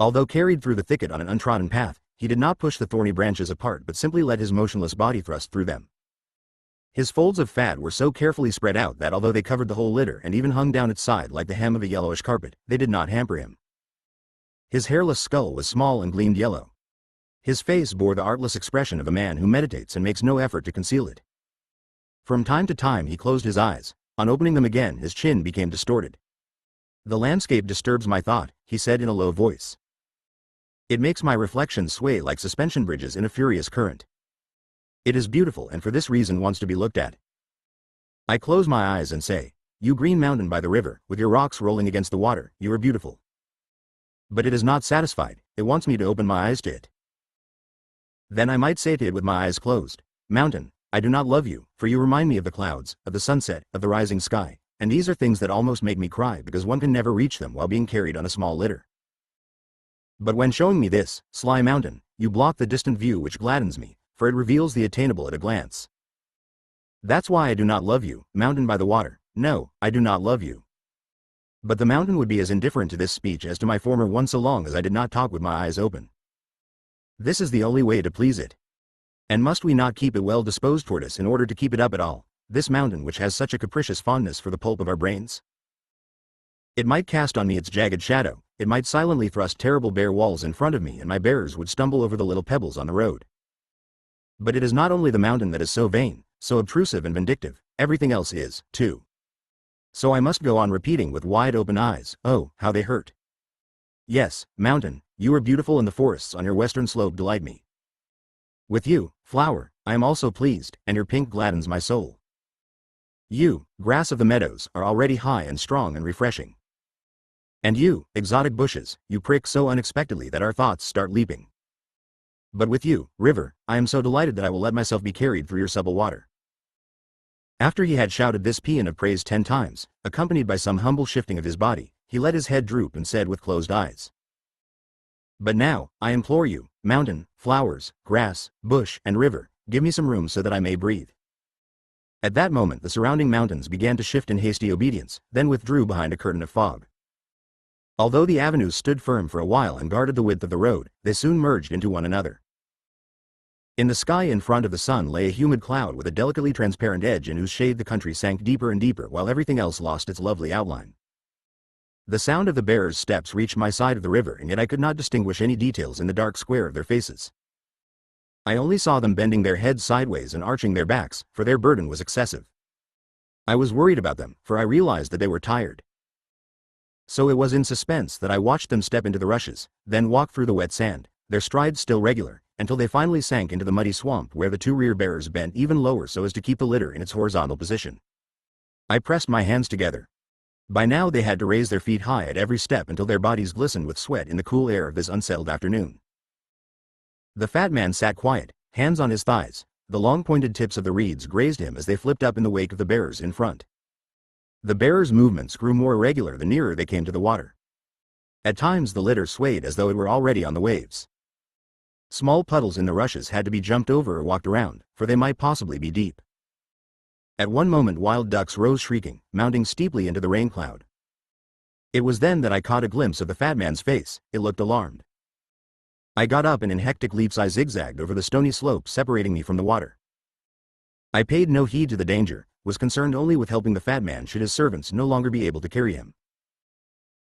Although carried through the thicket on an untrodden path, he did not push the thorny branches apart but simply let his motionless body thrust through them. His folds of fat were so carefully spread out that although they covered the whole litter and even hung down its side like the hem of a yellowish carpet, they did not hamper him. His hairless skull was small and gleamed yellow. His face bore the artless expression of a man who meditates and makes no effort to conceal it. From time to time he closed his eyes. On opening them again his chin became distorted. "The landscape disturbs my thought," he said in a low voice. "It makes my reflections sway like suspension bridges in a furious current. It is beautiful and for this reason wants to be looked at. I close my eyes and say, 'You green mountain by the river, with your rocks rolling against the water, you are beautiful.' But it is not satisfied, it wants me to open my eyes to it. Then I might say to it with my eyes closed, 'Mountain, I do not love you, for you remind me of the clouds, of the sunset, of the rising sky, and these are things that almost make me cry because one can never reach them while being carried on a small litter. But when showing me this, sly mountain, you block the distant view which gladdens me, for it reveals the attainable at a glance. That's why I do not love you, mountain by the water. No, I do not love you.' But the mountain would be as indifferent to this speech as to my former one so long as I did not talk with my eyes open. This is the only way to please it. And must we not keep it well disposed toward us in order to keep it up at all, this mountain which has such a capricious fondness for the pulp of our brains? It might cast on me its jagged shadow, it might silently thrust terrible bare walls in front of me and my bearers would stumble over the little pebbles on the road. But it is not only the mountain that is so vain, so obtrusive and vindictive, everything else is, too. So I must go on repeating with wide open eyes, oh, how they hurt. Yes, mountain, you are beautiful and the forests on your western slope delight me. With you, flower, I am also pleased, and your pink gladdens my soul. You, grass of the meadows, are already high and strong and refreshing. And you, exotic bushes, you prick so unexpectedly that our thoughts start leaping. But with you, river, I am so delighted that I will let myself be carried through your supple water." After he had shouted this paean of praise 10 times, accompanied by some humble shifting of his body, he let his head droop and said with closed eyes, "But now, I implore you, mountain, flowers, grass, bush, and river, give me some room so that I may breathe." At that moment the surrounding mountains began to shift in hasty obedience, then withdrew behind a curtain of fog. Although the avenues stood firm for a while and guarded the width of the road, they soon merged into one another. In the sky in front of the sun lay a humid cloud with a delicately transparent edge in whose shade the country sank deeper and deeper while everything else lost its lovely outline. The sound of the bearers' steps reached my side of the river and yet I could not distinguish any details in the dark square of their faces. I only saw them bending their heads sideways and arching their backs, for their burden was excessive. I was worried about them, for I realized that they were tired. So it was in suspense that I watched them step into the rushes, then walk through the wet sand, their strides still regular, until they finally sank into the muddy swamp where the 2 rear bearers bent even lower so as to keep the litter in its horizontal position. I pressed my hands together. By now they had to raise their feet high at every step until their bodies glistened with sweat in the cool air of this unsettled afternoon. The fat man sat quiet, hands on his thighs. The long pointed tips of the reeds grazed him as they flipped up in the wake of the bearers in front. The bearers' movements grew more irregular the nearer they came to the water. At times the litter swayed as though it were already on the waves. Small puddles in the rushes had to be jumped over or walked around, for they might possibly be deep. At one moment wild ducks rose shrieking, mounting steeply into the rain cloud. It was then that I caught a glimpse of the fat man's face. It looked alarmed. I got up and in hectic leaps I zigzagged over the stony slope separating me from the water. I paid no heed to the danger, was concerned only with helping the fat man should his servants no longer be able to carry him.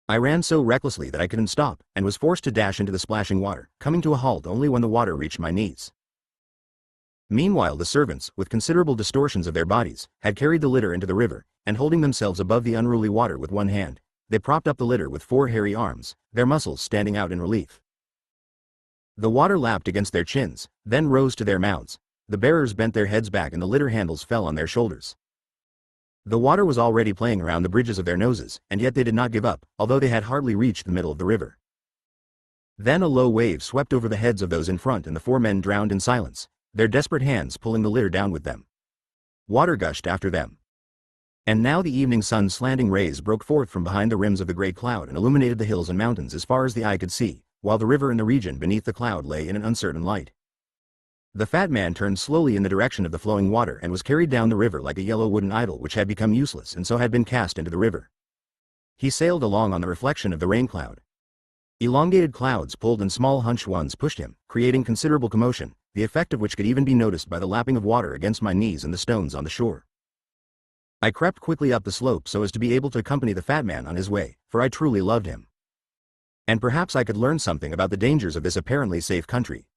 I ran so recklessly that I couldn't stop, and was forced to dash into the splashing water, coming to a halt only when the water reached my knees. Meanwhile the servants, with considerable distortions of their bodies, had carried the litter into the river, and holding themselves above the unruly water with one hand, they propped up the litter with 4 hairy arms, their muscles standing out in relief. The water lapped against their chins, then rose to their mouths. The bearers bent their heads back and the litter handles fell on their shoulders. The water was already playing around the bridges of their noses, and yet they did not give up, although they had hardly reached the middle of the river. Then a low wave swept over the heads of those in front and the 4 men drowned in silence, their desperate hands pulling the litter down with them. Water gushed after them. And now the evening sun's slanting rays broke forth from behind the rims of the great cloud and illuminated the hills and mountains as far as the eye could see, while the river and the region beneath the cloud lay in an uncertain light. The fat man turned slowly in the direction of the flowing water and was carried down the river like a yellow wooden idol which had become useless and so had been cast into the river. He sailed along on the reflection of the rain cloud. Elongated clouds pulled and small hunched ones pushed him, creating considerable commotion, the effect of which could even be noticed by the lapping of water against my knees and the stones on the shore. I crept quickly up the slope so as to be able to accompany the fat man on his way, for I truly loved him. And perhaps I could learn something about the dangers of this apparently safe country.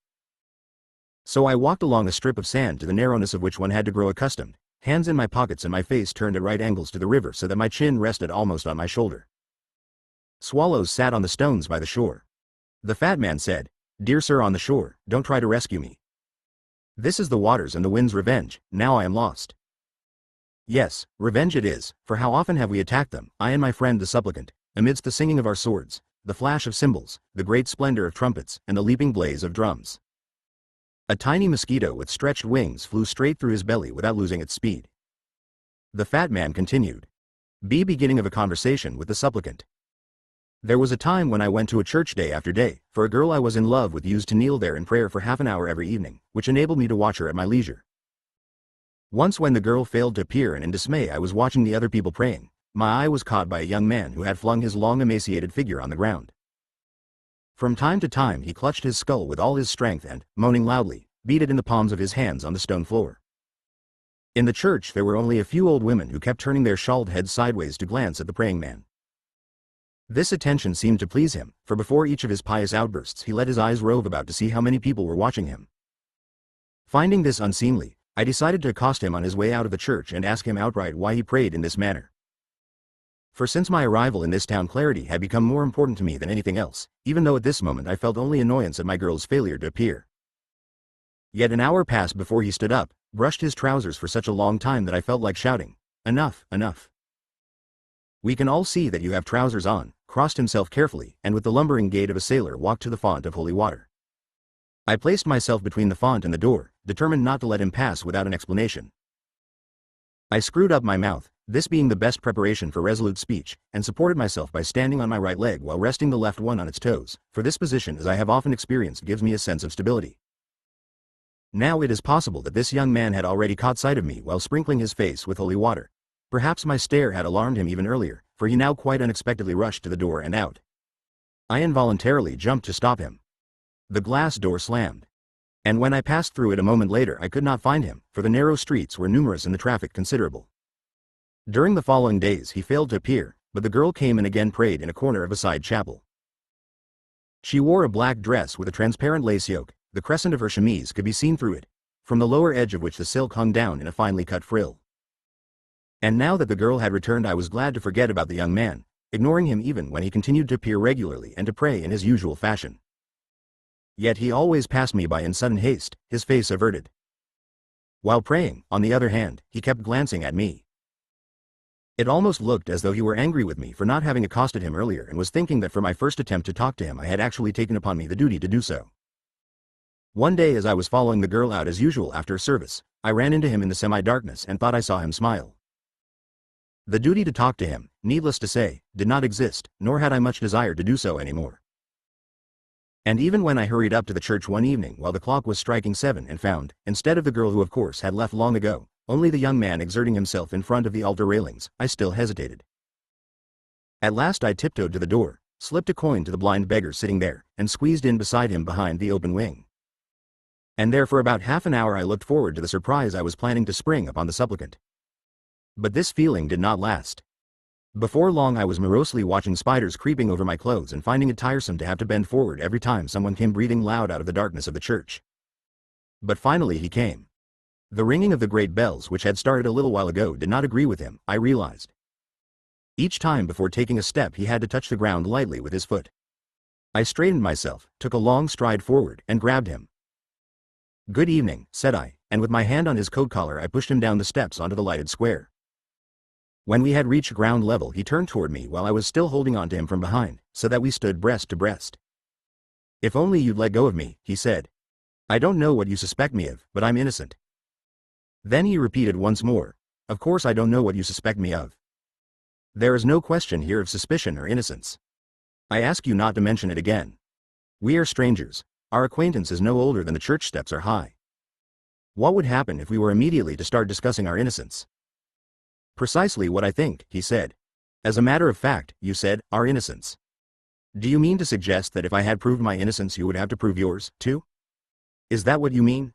So I walked along a strip of sand to the narrowness of which one had to grow accustomed, hands in my pockets and my face turned at right angles to the river so that my chin rested almost on my shoulder. Swallows sat on the stones by the shore. The fat man said, "Dear sir on the shore, don't try to rescue me. This is the water's and the wind's revenge, now I am lost." Yes, revenge it is, for how often have we attacked them, I and my friend the supplicant, amidst the singing of our swords, the flash of cymbals, the great splendor of trumpets, and the leaping blaze of drums. A tiny mosquito with stretched wings flew straight through his belly without losing its speed. The fat man continued. Beginning of a conversation with the supplicant. There was a time when I went to a church day after day, for a girl I was in love with used to kneel there in prayer for half an hour every evening, which enabled me to watch her at my leisure. Once when the girl failed to appear and in dismay I was watching the other people praying, my eye was caught by a young man who had flung his long emaciated figure on the ground. From time to time he clutched his skull with all his strength and, moaning loudly, beat it in the palms of his hands on the stone floor. In the church there were only a few old women who kept turning their shawled heads sideways to glance at the praying man. This attention seemed to please him, for before each of his pious outbursts he let his eyes rove about to see how many people were watching him. Finding this unseemly, I decided to accost him on his way out of the church and ask him outright why he prayed in this manner. For since my arrival in this town clarity had become more important to me than anything else, even though at this moment I felt only annoyance at my girl's failure to appear. Yet an hour passed before he stood up, brushed his trousers for such a long time that I felt like shouting, "Enough, enough. We can all see that you have trousers on," crossed himself carefully, and with the lumbering gait of a sailor walked to the font of holy water. I placed myself between the font and the door, determined not to let him pass without an explanation. I screwed up my mouth, this being the best preparation for resolute speech, and supported myself by standing on my right leg while resting the left one on its toes, for this position, as I have often experienced, gives me a sense of stability. Now it is possible that this young man had already caught sight of me while sprinkling his face with holy water. Perhaps my stare had alarmed him even earlier, for he now quite unexpectedly rushed to the door and out. I involuntarily jumped to stop him. The glass door slammed. And when I passed through it a moment later I could not find him, for the narrow streets were numerous and the traffic considerable. During the following days he failed to appear, but the girl came and again prayed in a corner of a side chapel. She wore a black dress with a transparent lace yoke, the crescent of her chemise could be seen through it, from the lower edge of which the silk hung down in a finely cut frill. And now that the girl had returned I was glad to forget about the young man, ignoring him even when he continued to appear regularly and to pray in his usual fashion. Yet he always passed me by in sudden haste, his face averted. While praying, on the other hand, he kept glancing at me. It almost looked as though he were angry with me for not having accosted him earlier and was thinking that for my first attempt to talk to him I had actually taken upon me the duty to do so. One day as I was following the girl out as usual after service, I ran into him in the semi-darkness and thought I saw him smile. The duty to talk to him, needless to say, did not exist, nor had I much desire to do so anymore. And even when I hurried up to the church one evening while the clock was striking 7 and found, instead of the girl who of course had left long ago, only the young man exerting himself in front of the altar railings, I still hesitated. At last I tiptoed to the door, slipped a coin to the blind beggar sitting there, and squeezed in beside him behind the open wing. And there for about half an hour I looked forward to the surprise I was planning to spring upon the supplicant. But this feeling did not last. Before long I was morosely watching spiders creeping over my clothes and finding it tiresome to have to bend forward every time someone came breathing loud out of the darkness of the church. But finally he came. The ringing of the great bells which had started a little while ago did not agree with him, I realized. Each time before taking a step he had to touch the ground lightly with his foot. I straightened myself, took a long stride forward, and grabbed him. "Good evening," said I, and with my hand on his coat collar I pushed him down the steps onto the lighted square. When we had reached ground level he turned toward me while I was still holding on to him from behind, so that we stood breast to breast. "If only you'd let go of me," he said. "I don't know what you suspect me of, but I'm innocent." Then he repeated once more, "Of course I don't know what you suspect me of. There is no question here of suspicion or innocence. I ask you not to mention it again. We are strangers, our acquaintance is no older than the church steps are high. What would happen if we were immediately to start discussing our innocence?" "Precisely what I think," he said. "As a matter of fact, you said, our innocence. Do you mean to suggest that if I had proved my innocence you would have to prove yours, too? Is that what you mean?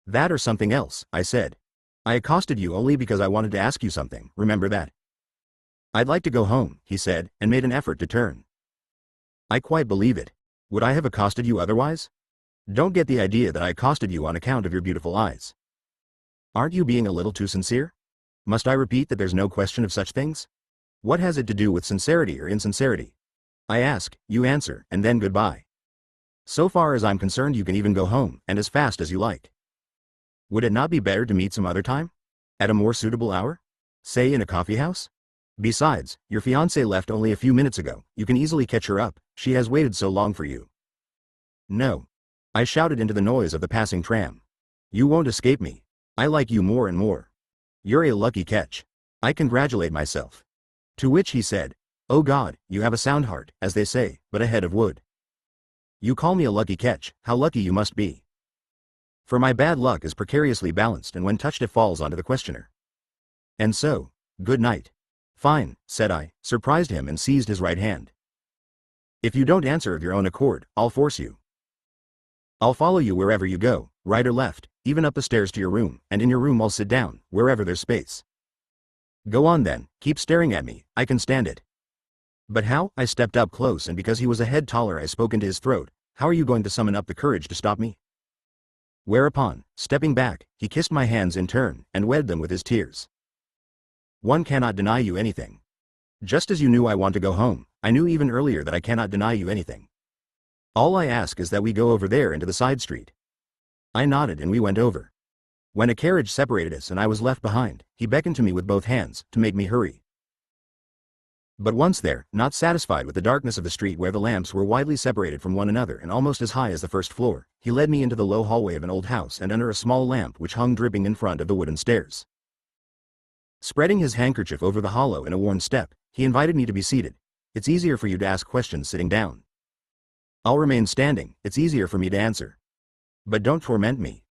That or something else, I said. I accosted you only because I wanted to ask you something, remember that? I'd like to go home, he said, and made an effort to turn. I quite believe it. Would I have accosted you otherwise? Don't get the idea that I accosted you on account of your beautiful eyes. Aren't you being a little too sincere? Must I repeat that there's no question of such things? What has it to do with sincerity or insincerity? I ask, you answer, and then goodbye. So far as I'm concerned you can even go home, and as fast as you like. Would it not be better to meet some other time? At a more suitable hour? Say in a coffee house? Besides, your fiancée left only a few minutes ago, you can easily catch her up, she has waited so long for you. No. I shouted into the noise of the passing tram. You won't escape me. I like you more and more. You're a lucky catch. I congratulate myself. To which he said, oh God, you have a sound heart, as they say, but a head of wood. You call me a lucky catch, how lucky you must be. For my bad luck is precariously balanced and when touched it falls onto the questioner. And so, good night. Fine, said I, surprised him and seized his right hand. If you don't answer of your own accord, I'll force you. I'll follow you wherever you go, right or left, even up the stairs to your room, and in your room I'll sit down, wherever there's space. Go on then, keep staring at me, I can stand it. But how? I stepped up close and because he was a head taller I spoke into his throat, how are you going to summon up the courage to stop me? Whereupon, stepping back, he kissed my hands in turn, and wet them with his tears. One cannot deny you anything. Just as you knew I want to go home, I knew even earlier that I cannot deny you anything. All I ask is that we go over there into the side street. I nodded and we went over. When a carriage separated us and I was left behind, he beckoned to me with both hands, to make me hurry. But once there, not satisfied with the darkness of the street where the lamps were widely separated from one another and almost as high as the first floor, he led me into the low hallway of an old house and under a small lamp which hung dripping in front of the wooden stairs. Spreading his handkerchief over the hollow in a worn step, he invited me to be seated. It's easier for you to ask questions sitting down. I'll remain standing, it's easier for me to answer. But don't torment me.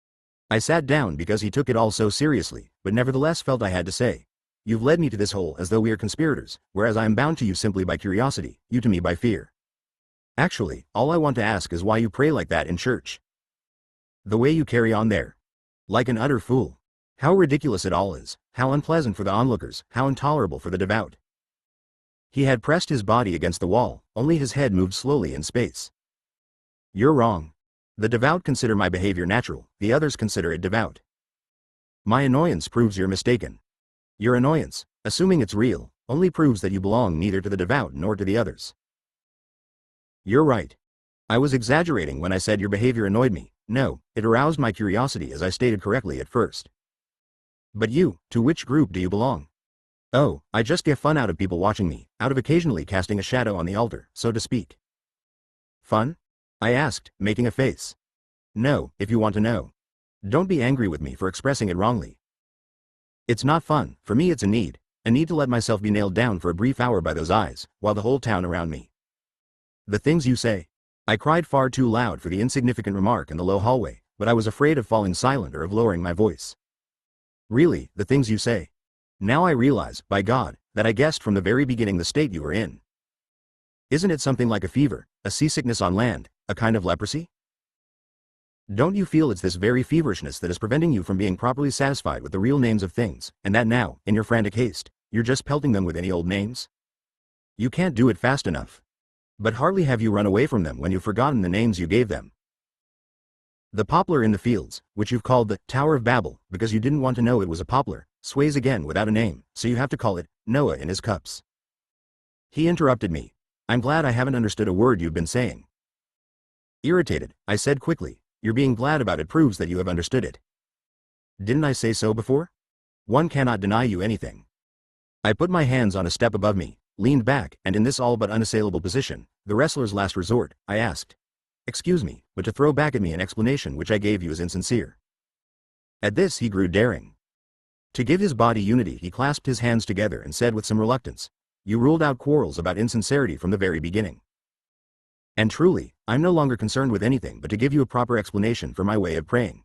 I sat down because he took it all so seriously, but nevertheless felt I had to say. You've led me to this hole as though we are conspirators, whereas I am bound to you simply by curiosity, you to me by fear. Actually, all I want to ask is why you pray like that in church. The way you carry on there. Like an utter fool. How ridiculous it all is, how unpleasant for the onlookers, how intolerable for the devout. He had pressed his body against the wall, only his head moved slowly in space. You're wrong. The devout consider my behavior natural, the others consider it devout. My annoyance proves you're mistaken. Your annoyance, assuming it's real, only proves that you belong neither to the devout nor to the others. You're right. I was exaggerating when I said your behavior annoyed me. No, it aroused my curiosity as I stated correctly at first. But you, to which group do you belong? Oh, I just get fun out of people watching me, out of occasionally casting a shadow on the altar, so to speak. Fun? I asked, making a face. No, if you want to know. Don't be angry with me for expressing it wrongly. It's not fun, for me it's a need to let myself be nailed down for a brief hour by those eyes, while the whole town around me. The things you say. I cried far too loud for the insignificant remark in the low hallway, but I was afraid of falling silent or of lowering my voice. Really, the things you say. Now I realize, by God, that I guessed from the very beginning the state you were in. Isn't it something like a fever, a seasickness on land, a kind of leprosy? Don't you feel it's this very feverishness that is preventing you from being properly satisfied with the real names of things, and that now, in your frantic haste, you're just pelting them with any old names? You can't do it fast enough. But hardly have you run away from them when you've forgotten the names you gave them. The poplar in the fields, which you've called the Tower of Babel, because you didn't want to know it was a poplar, sways again without a name, so you have to call it Noah in his cups. He interrupted me. I'm glad I haven't understood a word you've been saying. Irritated, I said quickly, your being glad about it proves that you have understood it. Didn't I say so before? One cannot deny you anything. I put my hands on a step above me, leaned back, and in this all but unassailable position, the wrestler's last resort, I asked. Excuse me, but to throw back at me an explanation which I gave you is insincere. At this he grew daring. To give his body unity he clasped his hands together and said with some reluctance, you ruled out quarrels about insincerity from the very beginning. And truly, I'm no longer concerned with anything but to give you a proper explanation for my way of praying.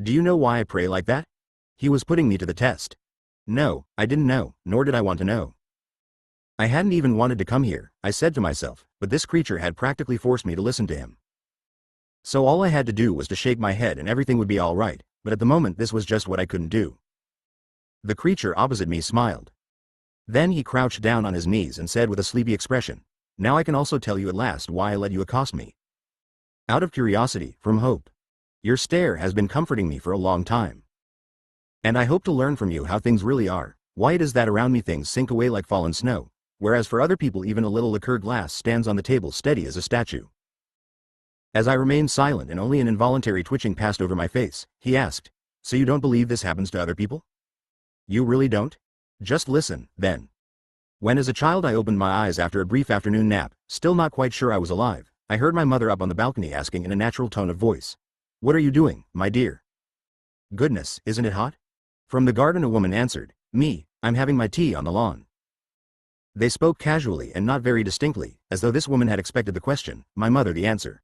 Do you know why I pray like that? He was putting me to the test. No, I didn't know, nor did I want to know. I hadn't even wanted to come here, I said to myself, but this creature had practically forced me to listen to him. So all I had to do was to shake my head and everything would be all right, but at the moment this was just what I couldn't do. The creature opposite me smiled. Then he crouched down on his knees and said with a sleepy expression, "Now I can also tell you at last why I let you accost me. Out of curiosity, from hope. Your stare has been comforting me for a long time. And I hope to learn from you how things really are. Why it is that around me things sink away like fallen snow, whereas for other people even a little liqueur glass stands on the table steady as a statue." As I remained silent and only an involuntary twitching passed over my face, he asked, "So you don't believe this happens to other people? You really don't? Just listen, then. When as a child I opened my eyes after a brief afternoon nap, still not quite sure I was alive, I heard my mother up on the balcony asking in a natural tone of voice, 'What are you doing, my dear? Goodness, isn't it hot?' From the garden a woman answered, 'Me, I'm having my tea on the lawn.' They spoke casually and not very distinctly, as though this woman had expected the question, my mother the answer.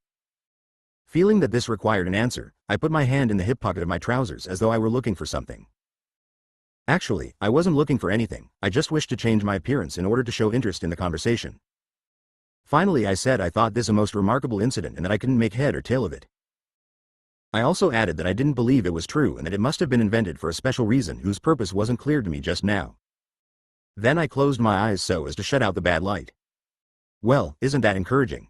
Feeling that this required an answer, I put my hand in the hip pocket of my trousers as though I were looking for something. Actually, I wasn't looking for anything, I just wished to change my appearance in order to show interest in the conversation. Finally I said I thought this a most remarkable incident and that I couldn't make head or tail of it. I also added that I didn't believe it was true and that it must have been invented for a special reason whose purpose wasn't clear to me just now. Then I closed my eyes so as to shut out the bad light. Well, isn't that encouraging?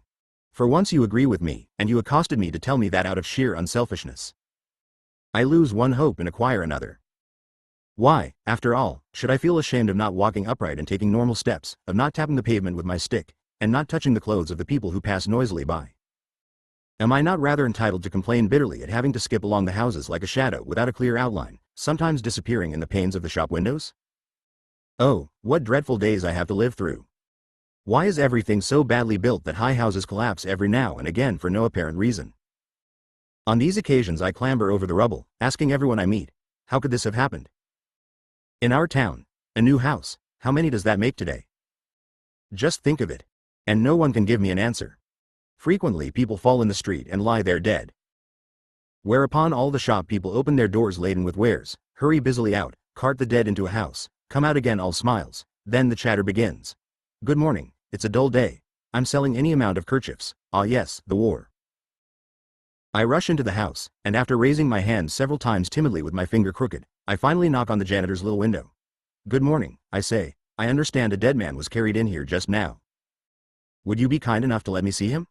For once you agree with me, and you accosted me to tell me that out of sheer unselfishness. I lose one hope and acquire another. Why, after all, should I feel ashamed of not walking upright and taking normal steps, of not tapping the pavement with my stick, and not touching the clothes of the people who pass noisily by? Am I not rather entitled to complain bitterly at having to skip along the houses like a shadow without a clear outline, sometimes disappearing in the panes of the shop windows? Oh, what dreadful days I have to live through. Why is everything so badly built that high houses collapse every now and again for no apparent reason? On these occasions I clamber over the rubble, asking everyone I meet, how could this have happened? In our town, a new house, how many does that make today? Just think of it. And no one can give me an answer. Frequently people fall in the street and lie there dead. Whereupon all the shop people open their doors laden with wares, hurry busily out, cart the dead into a house, come out again all smiles, then the chatter begins. Good morning, it's a dull day. I'm selling any amount of kerchiefs, ah yes, the war. I rush into the house, and after raising my hand several times timidly with my finger crooked, I finally knock on the janitor's little window. Good morning, I say, I understand a dead man was carried in here just now. Would you be kind enough to let me see him?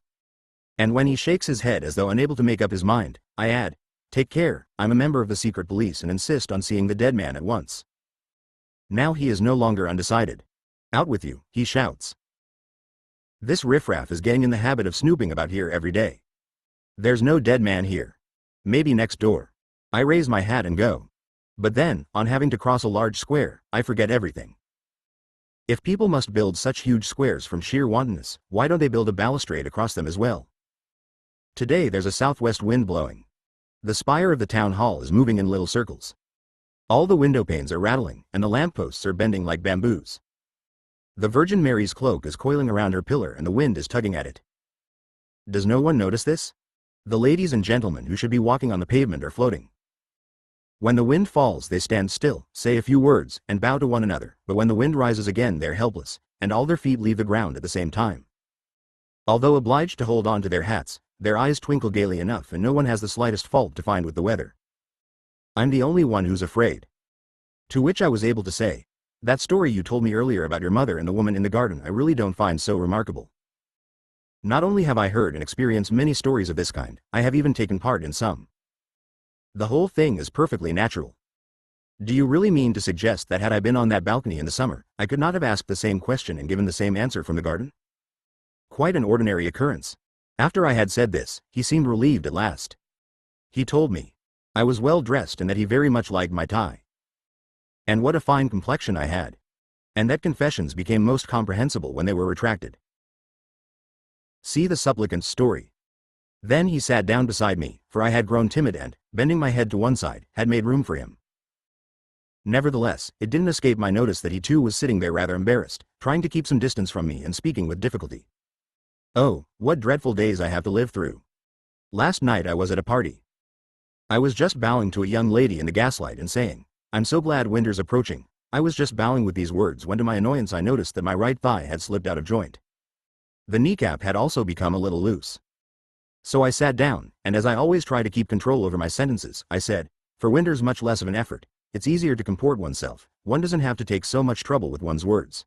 And when he shakes his head as though unable to make up his mind, I add, take care, I'm a member of the secret police and insist on seeing the dead man at once. Now he is no longer undecided. Out with you, he shouts. This riffraff is getting in the habit of snooping about here every day. There's no dead man here. Maybe next door. I raise my hat and go. But then, on having to cross a large square, I forget everything. If people must build such huge squares from sheer wantonness, why don't they build a balustrade across them as well? Today there's a southwest wind blowing. The spire of the town hall is moving in little circles. All the window panes are rattling, and the lampposts are bending like bamboos. The Virgin Mary's cloak is coiling around her pillar and the wind is tugging at it. Does no one notice this? The ladies and gentlemen who should be walking on the pavement are floating. When the wind falls they stand still, say a few words, and bow to one another, but when the wind rises again they're helpless, and all their feet leave the ground at the same time. Although obliged to hold on to their hats, their eyes twinkle gaily enough and no one has the slightest fault to find with the weather. I'm the only one who's afraid. To which I was able to say, that story you told me earlier about your mother and the woman in the garden I really don't find so remarkable. Not only have I heard and experienced many stories of this kind, I have even taken part in some. The whole thing is perfectly natural. Do you really mean to suggest that had I been on that balcony in the summer, I could not have asked the same question and given the same answer from the garden? Quite an ordinary occurrence. After I had said this, he seemed relieved at last. He told me I was well dressed and that he very much liked my tie. And what a fine complexion I had. And that confessions became most comprehensible when they were retracted. See the supplicant's story. Then he sat down beside me, for I had grown timid and, bending my head to one side, had made room for him. Nevertheless, it didn't escape my notice that he too was sitting there rather embarrassed, trying to keep some distance from me and speaking with difficulty. Oh, what dreadful days I have to live through. Last night I was at a party. I was just bowing to a young lady in the gaslight and saying, I'm so glad winter's approaching, I was just bowing with these words when to my annoyance I noticed that my right thigh had slipped out of joint. The kneecap had also become a little loose. So I sat down, and as I always try to keep control over my sentences, I said, "For Winter's much less of an effort. It's easier to comport oneself. One doesn't have to take so much trouble with one's words.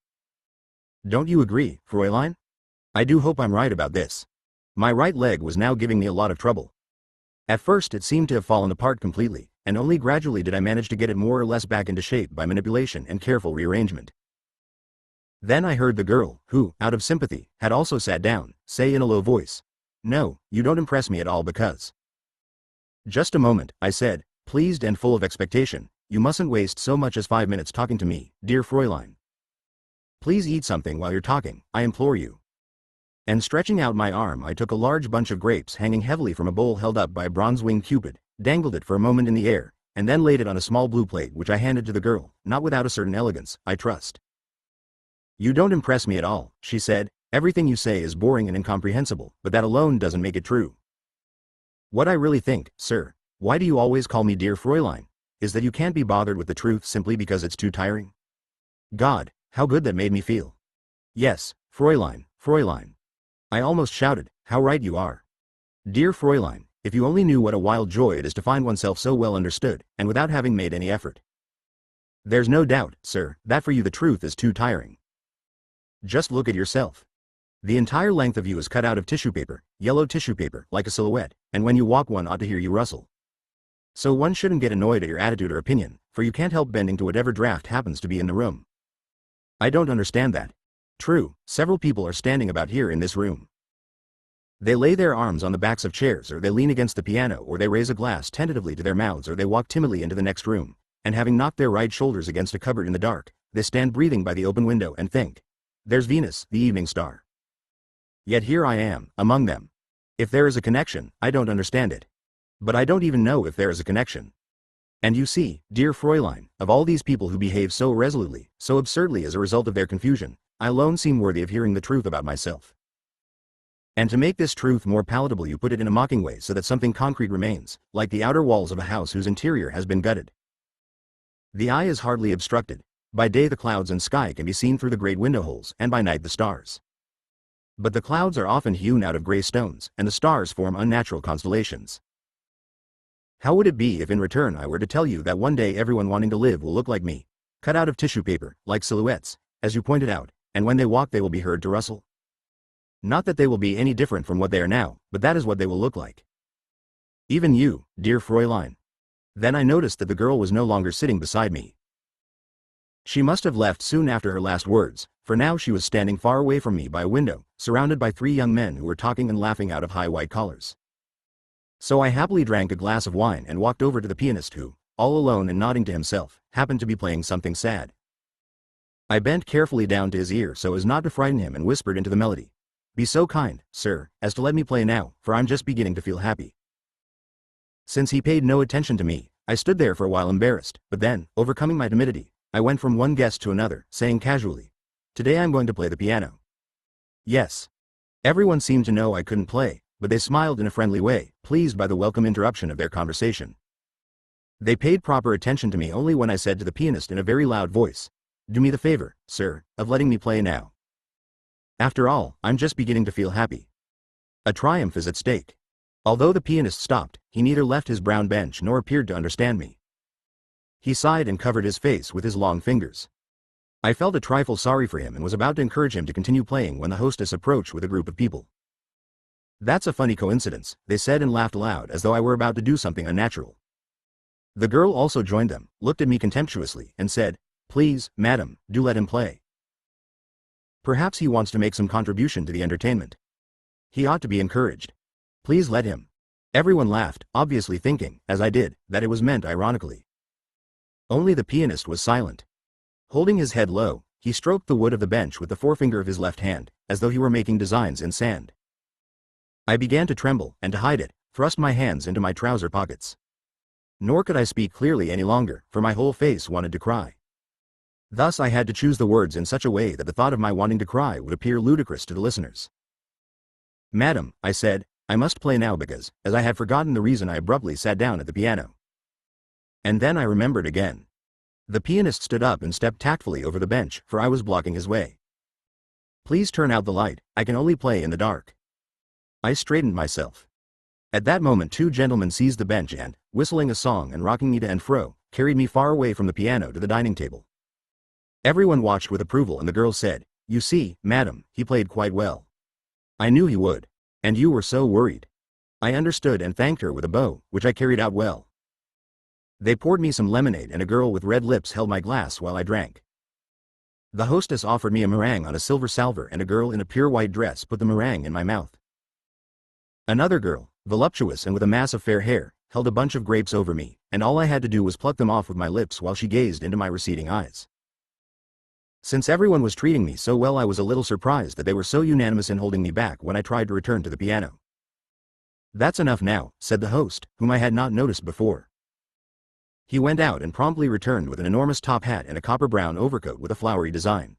Don't you agree, Fräulein? I do hope I'm right about this." My right leg was now giving me a lot of trouble. At first it seemed to have fallen apart completely, and only gradually did I manage to get it more or less back into shape by manipulation and careful rearrangement. Then I heard the girl, who, out of sympathy, had also sat down, say in a low voice, "No, you don't impress me at all because—" "Just a moment," I said, pleased and full of expectation. "You mustn't waste so much as 5 minutes talking to me, dear Fräulein. Please eat something while you're talking, I implore you." And stretching out my arm I took a large bunch of grapes hanging heavily from a bowl held up by a bronze-winged cupid, dangled it for a moment in the air, and then laid it on a small blue plate which I handed to the girl, not without a certain elegance, I trust. "You don't impress me at all," she said. "Everything you say is boring and incomprehensible, but that alone doesn't make it true. What I really think, sir, why do you always call me dear Fräulein, is that you can't be bothered with the truth simply because it's too tiring. God, how good that made me feel. Yes, Fräulein, Fräulein." I almost shouted, "How right you are. Dear Fräulein, if you only knew what a wild joy it is to find oneself so well understood, and without having made any effort. There's no doubt, sir, that for you the truth is too tiring. Just look at yourself. The entire length of you is cut out of tissue paper, yellow tissue paper, like a silhouette, and when you walk one ought to hear you rustle. So one shouldn't get annoyed at your attitude or opinion, for you can't help bending to whatever draft happens to be in the room. I don't understand that. True, several people are standing about here in this room. They lay their arms on the backs of chairs, or they lean against the piano, or they raise a glass tentatively to their mouths, or they walk timidly into the next room, and having knocked their right shoulders against a cupboard in the dark, they stand breathing by the open window and think, 'There's Venus, the evening star.' Yet here I am, among them. If there is a connection, I don't understand it. But I don't even know if there is a connection. And you see, dear Fräulein, of all these people who behave so resolutely, so absurdly as a result of their confusion, I alone seem worthy of hearing the truth about myself. And to make this truth more palatable you put it in a mocking way so that something concrete remains, like the outer walls of a house whose interior has been gutted. The eye is hardly obstructed. By day the clouds and sky can be seen through the great window holes, and by night the stars. But the clouds are often hewn out of grey stones, and the stars form unnatural constellations. How would it be if in return I were to tell you that one day everyone wanting to live will look like me, cut out of tissue paper, like silhouettes, as you pointed out, and when they walk they will be heard to rustle? Not that they will be any different from what they are now, but that is what they will look like. Even you, dear Fräulein." Then I noticed that the girl was no longer sitting beside me. She must have left soon after her last words, for now she was standing far away from me by a window, surrounded by 3 young men who were talking and laughing out of high white collars. So I happily drank a glass of wine and walked over to the pianist who, all alone and nodding to himself, happened to be playing something sad. I bent carefully down to his ear so as not to frighten him and whispered into the melody, "Be so kind, sir, as to let me play now, for I'm just beginning to feel happy." Since he paid no attention to me, I stood there for a while embarrassed, but then, overcoming my timidity, I went from one guest to another, saying casually, "Today I'm going to play the piano." Yes. Everyone seemed to know I couldn't play, but they smiled in a friendly way, pleased by the welcome interruption of their conversation. They paid proper attention to me only when I said to the pianist in a very loud voice, "Do me the favor, sir, of letting me play now. After all, I'm just beginning to feel happy. A triumph is at stake." Although the pianist stopped, he neither left his brown bench nor appeared to understand me. He sighed and covered his face with his long fingers. I felt a trifle sorry for him and was about to encourage him to continue playing when the hostess approached with a group of people. "That's a funny coincidence," they said and laughed aloud as though I were about to do something unnatural. The girl also joined them, looked at me contemptuously, and said, "Please, madam, do let him play. Perhaps he wants to make some contribution to the entertainment. He ought to be encouraged. Please let him." Everyone laughed, obviously thinking, as I did, that it was meant ironically. Only the pianist was silent. Holding his head low, he stroked the wood of the bench with the forefinger of his left hand, as though he were making designs in sand. I began to tremble, and to hide it, thrust my hands into my trouser pockets. Nor could I speak clearly any longer, for my whole face wanted to cry. Thus I had to choose the words in such a way that the thought of my wanting to cry would appear ludicrous to the listeners. "Madam," I said, "I must play now because, as I had forgotten the reason I abruptly sat down at the piano." And then I remembered again. The pianist stood up and stepped tactfully over the bench, for I was blocking his way. Please turn out the light, I can only play in the dark. I straightened myself. At that moment 2 gentlemen seized the bench and, whistling a song and rocking me to and fro, carried me far away from the piano to the dining table. Everyone watched with approval and the girl said, "You see, madam, he played quite well. I knew he would. And you were so worried." I understood and thanked her with a bow, which I carried out well. They poured me some lemonade and a girl with red lips held my glass while I drank. The hostess offered me a meringue on a silver salver and a girl in a pure white dress put the meringue in my mouth. Another girl, voluptuous and with a mass of fair hair, held a bunch of grapes over me, and all I had to do was pluck them off with my lips while she gazed into my receding eyes. Since everyone was treating me so well, I was a little surprised that they were so unanimous in holding me back when I tried to return to the piano. "That's enough now," said the host, whom I had not noticed before. He went out and promptly returned with an enormous top hat and a copper-brown overcoat with a flowery design.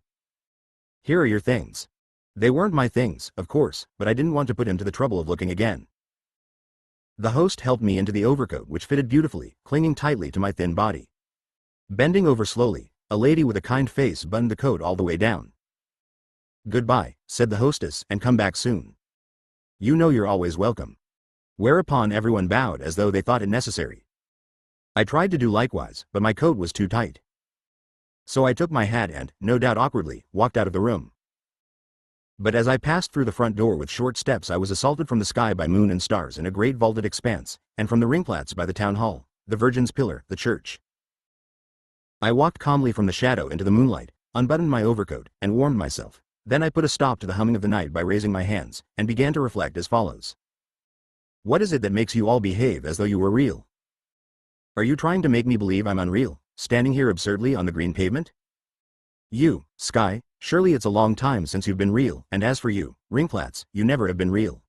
"Here are your things." They weren't my things, of course, but I didn't want to put him to the trouble of looking again. The host helped me into the overcoat, which fitted beautifully, clinging tightly to my thin body. Bending over slowly, a lady with a kind face buttoned the coat all the way down. "Goodbye," said the hostess, "and come back soon. You know you're always welcome." Whereupon everyone bowed as though they thought it necessary. I tried to do likewise, but my coat was too tight. So I took my hat and, no doubt awkwardly, walked out of the room. But as I passed through the front door with short steps, I was assaulted from the sky by moon and stars in a great vaulted expanse, and from the ringplatz by the town hall, the Virgin's pillar, the church. I walked calmly from the shadow into the moonlight, unbuttoned my overcoat, and warmed myself. Then I put a stop to the humming of the night by raising my hands, and began to reflect as follows. What is it that makes you all behave as though you were real? Are you trying to make me believe I'm unreal, standing here absurdly on the green pavement? You, sky, surely it's a long time since you've been real, and as for you, ringplatz, you never have been real.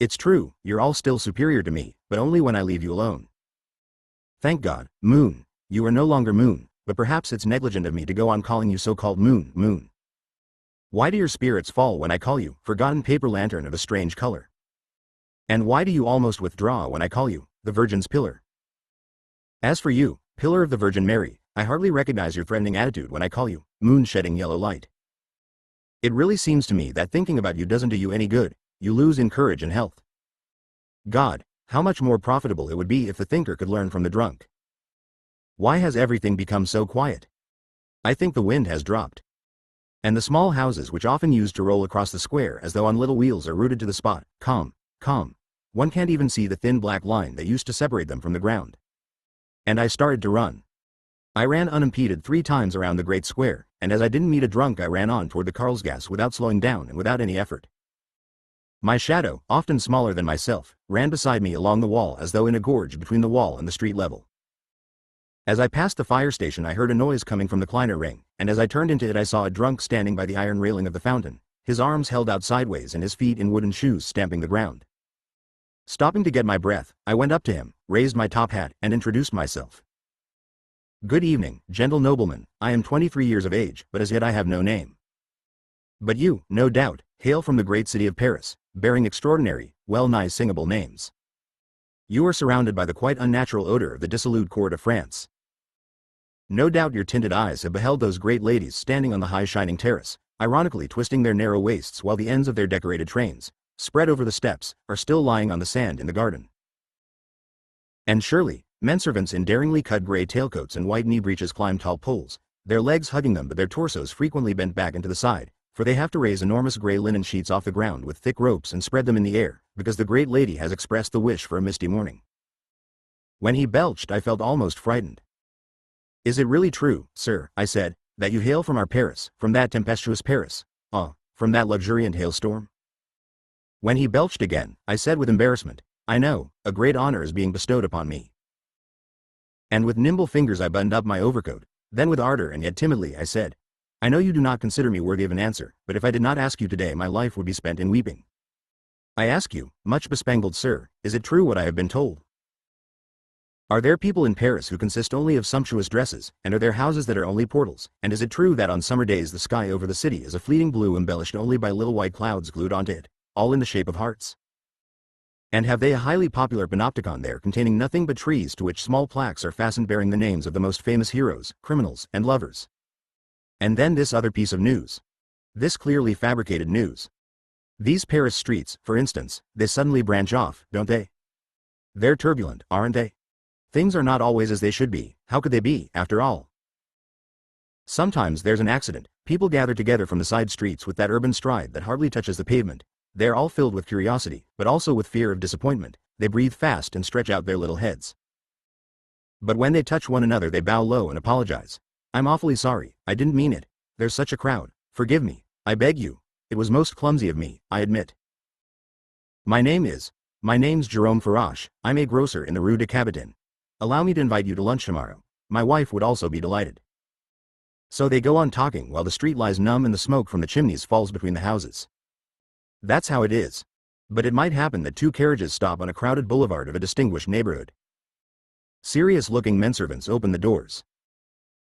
It's true, you're all still superior to me, but only when I leave you alone. Thank God, moon, you are no longer moon, but perhaps it's negligent of me to go on calling you so-called moon, moon. Why do your spirits fall when I call you, forgotten paper lantern of a strange color? And why do you almost withdraw when I call you, the Virgin's pillar? As for you, pillar of the Virgin Mary, I hardly recognize your threatening attitude when I call you, moon shedding yellow light. It really seems to me that thinking about you doesn't do you any good, you lose in courage and health. God, how much more profitable it would be if the thinker could learn from the drunk. Why has everything become so quiet? I think the wind has dropped. And the small houses which often used to roll across the square as though on little wheels are rooted to the spot, calm, calm. One can't even see the thin black line that used to separate them from the ground. And I started to run. I ran unimpeded 3 times around the great square, and as I didn't meet a drunk I ran on toward the Karlsgasse without slowing down and without any effort. My shadow, often smaller than myself, ran beside me along the wall as though in a gorge between the wall and the street level. As I passed the fire station I heard a noise coming from the Kleiner Ring, and as I turned into it I saw a drunk standing by the iron railing of the fountain, his arms held out sideways and his feet in wooden shoes stamping the ground. Stopping to get my breath, I went up to him, raised my top hat, and introduced myself. Good evening, gentle nobleman, I am 23 years of age, but as yet I have no name. But you, no doubt, hail from the great city of Paris, bearing extraordinary, well-nigh singable names. You are surrounded by the quite unnatural odor of the dissolute court of France. No doubt your tinted eyes have beheld those great ladies standing on the high shining terrace, ironically twisting their narrow waists while the ends of their decorated trains, spread over the steps, are still lying on the sand in the garden. And surely, menservants in daringly cut grey tailcoats and white knee breeches climb tall poles, their legs hugging them but their torsos frequently bent back into the side, for they have to raise enormous grey linen sheets off the ground with thick ropes and spread them in the air, because the great lady has expressed the wish for a misty morning. When he belched I felt almost frightened. Is it really true, sir, I said, that you hail from our Paris, from that tempestuous Paris, from that luxuriant hailstorm? When he belched again, I said with embarrassment, I know, a great honor is being bestowed upon me. And with nimble fingers I buttoned up my overcoat, then with ardor and yet timidly I said, I know you do not consider me worthy of an answer, but if I did not ask you today my life would be spent in weeping. I ask you, much bespangled sir, is it true what I have been told? Are there people in Paris who consist only of sumptuous dresses, and are there houses that are only portals, and is it true that on summer days the sky over the city is a fleeting blue embellished only by little white clouds glued onto it, all in the shape of hearts? And have they a highly popular panopticon there containing nothing but trees to which small plaques are fastened bearing the names of the most famous heroes, criminals, and lovers. And then this other piece of news. This clearly fabricated news. These Paris streets, for instance, they suddenly branch off, don't they? They're turbulent, aren't they? Things are not always as they should be. How could they be, after all? Sometimes there's an accident. People gather together from the side streets with that urban stride that hardly touches the pavement. They're all filled with curiosity, but also with fear of disappointment. They breathe fast and stretch out their little heads. But when they touch one another they bow low and apologize. I'm awfully sorry, I didn't mean it. There's such a crowd. Forgive me. I beg you. It was most clumsy of me, I admit. My name's Jerome Farache. I'm a grocer in the Rue de Cabotin. Allow me to invite you to lunch tomorrow. My wife would also be delighted. So they go on talking while the street lies numb and the smoke from the chimneys falls between the houses. That's how it is. But it might happen that two carriages stop on a crowded boulevard of a distinguished neighborhood. Serious-looking menservants open the doors.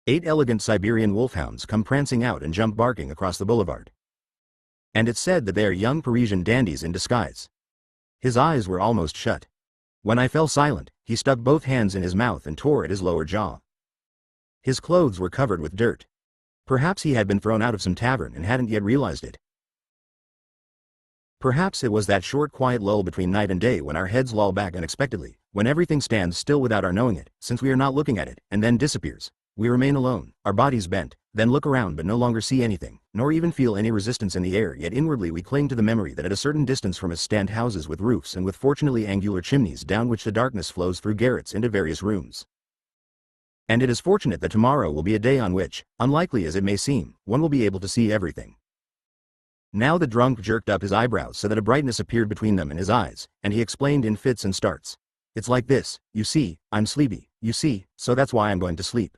8 elegant Siberian wolfhounds come prancing out and jump barking across the boulevard. And it's said that they are young Parisian dandies in disguise. His eyes were almost shut. When I fell silent, he stuck both hands in his mouth and tore at his lower jaw. His clothes were covered with dirt. Perhaps he had been thrown out of some tavern and hadn't yet realized it. Perhaps it was that short quiet lull between night and day when our heads loll back unexpectedly, when everything stands still without our knowing it, since we are not looking at it, and then disappears. We remain alone, our bodies bent, then look around but no longer see anything, nor even feel any resistance in the air, yet inwardly we cling to the memory that at a certain distance from us stand houses with roofs and with fortunately angular chimneys down which the darkness flows through garrets into various rooms. And it is fortunate that tomorrow will be a day on which, unlikely as it may seem, one will be able to see everything. Now the drunk jerked up his eyebrows so that a brightness appeared between them and his eyes, and he explained in fits and starts. It's like this, you see, I'm sleepy, you see, so that's why I'm going to sleep.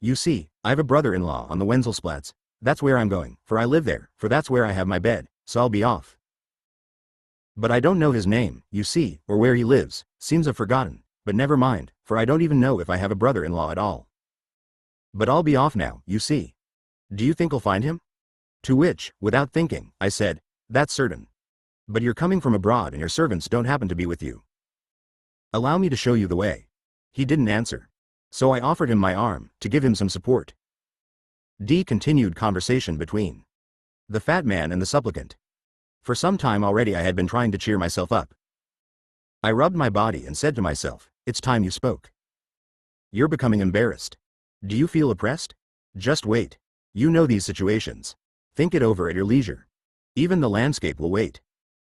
You see, I've a brother-in-law on the Wenzelsplatz, that's where I'm going, for I live there, for that's where I have my bed, so I'll be off. But I don't know his name, you see, or where he lives, seems I've forgotten, but never mind, for I don't even know if I have a brother-in-law at all. But I'll be off now, you see. Do you think I'll find him? To which, without thinking, I said, that's certain. But you're coming from abroad and your servants don't happen to be with you. Allow me to show you the way. He didn't answer. So I offered him my arm, to give him some support. Continued conversation between the fat man and the supplicant. For some time already I had been trying to cheer myself up. I rubbed my body and said to myself, it's time you spoke. You're becoming embarrassed. Do you feel oppressed? Just wait. You know these situations. Think it over at your leisure. Even the landscape will wait.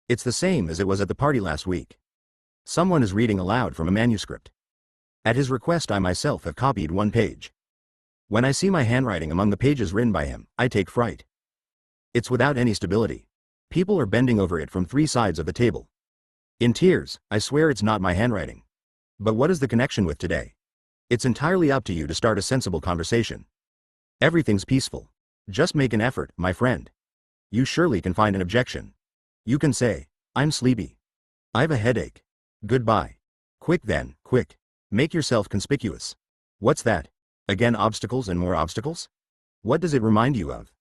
It's the same as it was at the party last week. Someone is reading aloud from a manuscript. At his request I myself have copied one page. When I see my handwriting among the pages written by him, I take fright. It's without any stability. People are bending over it from 3 sides of the table. In tears, I swear it's not my handwriting. But what is the connection with today? It's entirely up to you to start a sensible conversation. Everything's peaceful. Just make an effort, my friend. You surely can find an objection. You can say, I'm sleepy. I've a headache. Goodbye. Quick then, quick. Make yourself conspicuous. What's that? Again obstacles and more obstacles? What does it remind you of?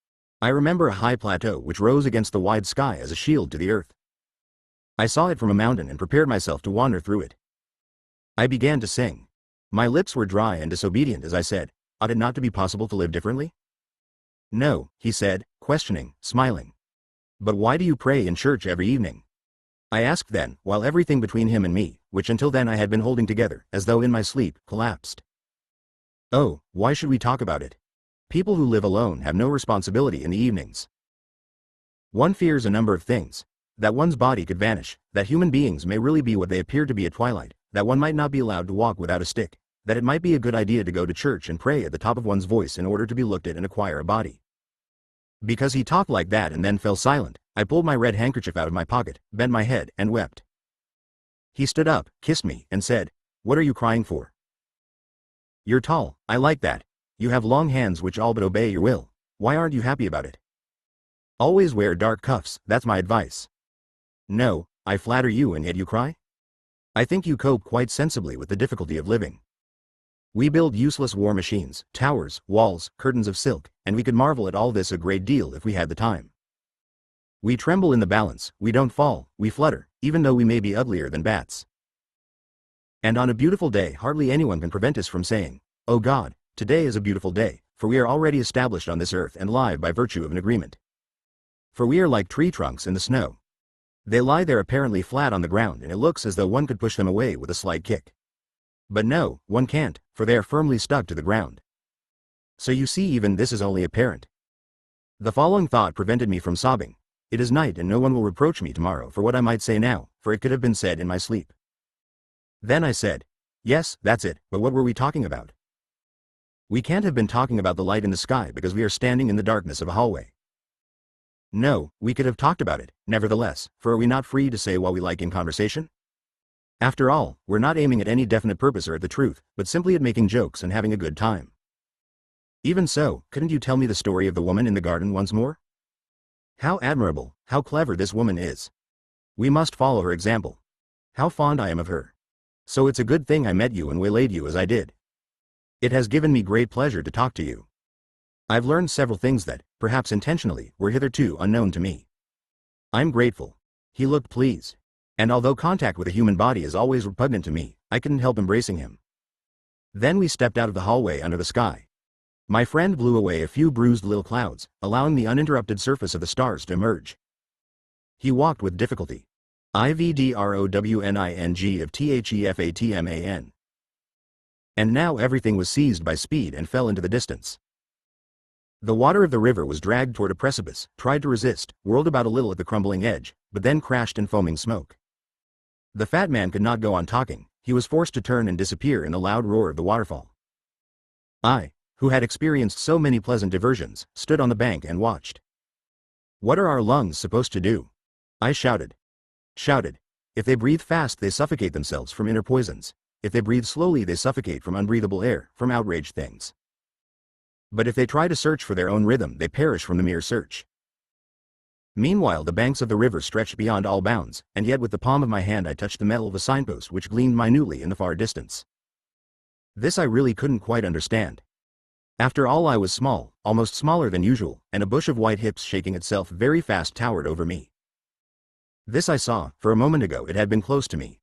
I remember a high plateau which rose against the wide sky as a shield to the earth. I saw it from a mountain and prepared myself to wander through it. I began to sing. My lips were dry and disobedient as I said, ought it not to be possible to live differently? No, he said, questioning, smiling. But why do you pray in church every evening? I asked then, while everything between him and me, which until then I had been holding together, as though in my sleep, collapsed. Oh, why should we talk about it? People who live alone have no responsibility in the evenings. One fears a number of things. That one's body could vanish, that human beings may really be what they appear to be at twilight, that one might not be allowed to walk without a stick, that it might be a good idea to go to church and pray at the top of one's voice in order to be looked at and acquire a body. Because he talked like that and then fell silent, I pulled my red handkerchief out of my pocket, bent my head, and wept. He stood up, kissed me, and said, what are you crying for? You're tall, I like that. You have long hands which all but obey your will. Why aren't you happy about it? Always wear dark cuffs, that's my advice. No, I flatter you and yet you cry? I think you cope quite sensibly with the difficulty of living. We build useless war machines, towers, walls, curtains of silk, and we could marvel at all this a great deal if we had the time. We tremble in the balance, we don't fall, we flutter, even though we may be uglier than bats. And on a beautiful day hardly anyone can prevent us from saying, "Oh God, today is a beautiful day, for we are already established on this earth and live by virtue of an agreement." For we are like tree trunks in the snow. They lie there apparently flat on the ground and it looks as though one could push them away with a slight kick. But no, one can't, for they are firmly stuck to the ground. So you see, even this is only apparent. The following thought prevented me from sobbing. It is night and no one will reproach me tomorrow for what I might say now, for it could have been said in my sleep. Then I said, "Yes, that's it, but what were we talking about?" "We can't have been talking about the light in the sky because we are standing in the darkness of a hallway." "No, we could have talked about it, nevertheless, for are we not free to say what we like in conversation? After all, we're not aiming at any definite purpose or at the truth, but simply at making jokes and having a good time." "Even so, couldn't you tell me the story of the woman in the garden once more? How admirable, how clever this woman is. We must follow her example. How fond I am of her. So it's a good thing I met you and waylaid you as I did. It has given me great pleasure to talk to you. I've learned several things that, perhaps intentionally, were hitherto unknown to me. I'm grateful." He looked pleased. And although contact with a human body is always repugnant to me, I couldn't help embracing him. Then we stepped out of the hallway under the sky. My friend blew away a few bruised little clouds, allowing the uninterrupted surface of the stars to emerge. He walked with difficulty. IVDROWNING of THEFATMAN. And now everything was seized by speed and fell into the distance. The water of the river was dragged toward a precipice, tried to resist, whirled about a little at the crumbling edge, but then crashed in foaming smoke. The fat man could not go on talking, he was forced to turn and disappear in the loud roar of the waterfall. I, who had experienced so many pleasant diversions, stood on the bank and watched. "What are our lungs supposed to do?" I shouted. "If they breathe fast they suffocate themselves from inner poisons. If they breathe slowly they suffocate from unbreathable air, from outraged things. But if they try to search for their own rhythm they perish from the mere search." Meanwhile the banks of the river stretched beyond all bounds, and yet with the palm of my hand I touched the metal of a signpost which gleamed minutely in the far distance. This I really couldn't quite understand. After all, I was small, almost smaller than usual, and a bush of white hips shaking itself very fast towered over me. This I saw, for a moment ago it had been close to me.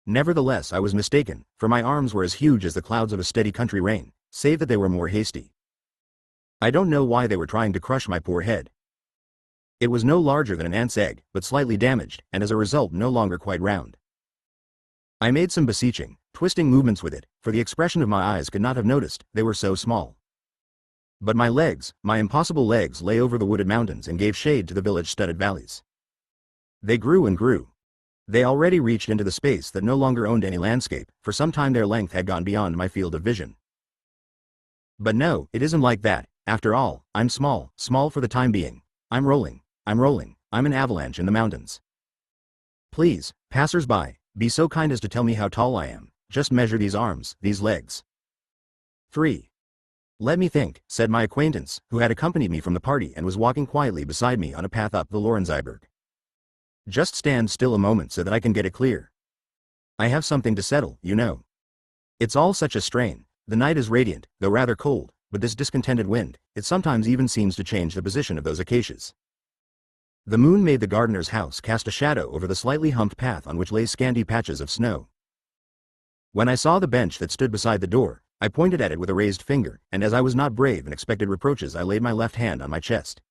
Nevertheless I was mistaken, for my arms were as huge as the clouds of a steady country rain, save that they were more hasty. I don't know why they were trying to crush my poor head. It was no larger than an ant's egg, but slightly damaged, and as a result no longer quite round. I made some beseeching, twisting movements with it, for the expression of my eyes could not have noticed, they were so small. But my legs, my impossible legs, lay over the wooded mountains and gave shade to the village-studded valleys. They grew and grew. They already reached into the space that no longer owned any landscape, for some time their length had gone beyond my field of vision. But no, it isn't like that. After all, I'm small for the time being. I'm rolling, I'm an avalanche in the mountains. Please, passers-by, be so kind as to tell me how tall I am. Just measure these arms, these legs. 3. "Let me think," said my acquaintance, who had accompanied me from the party and was walking quietly beside me on a path up the Lorenzeiberg. "Just stand still a moment so that I can get it clear. I have something to settle, you know. It's all such a strain. The night is radiant, though rather cold, but this discontented wind, it sometimes even seems to change the position of those acacias." The moon made the gardener's house cast a shadow over the slightly humped path on which lay scanty patches of snow. When I saw the bench that stood beside the door, I pointed at it with a raised finger, and as I was not brave and expected reproaches I laid my left hand on my chest.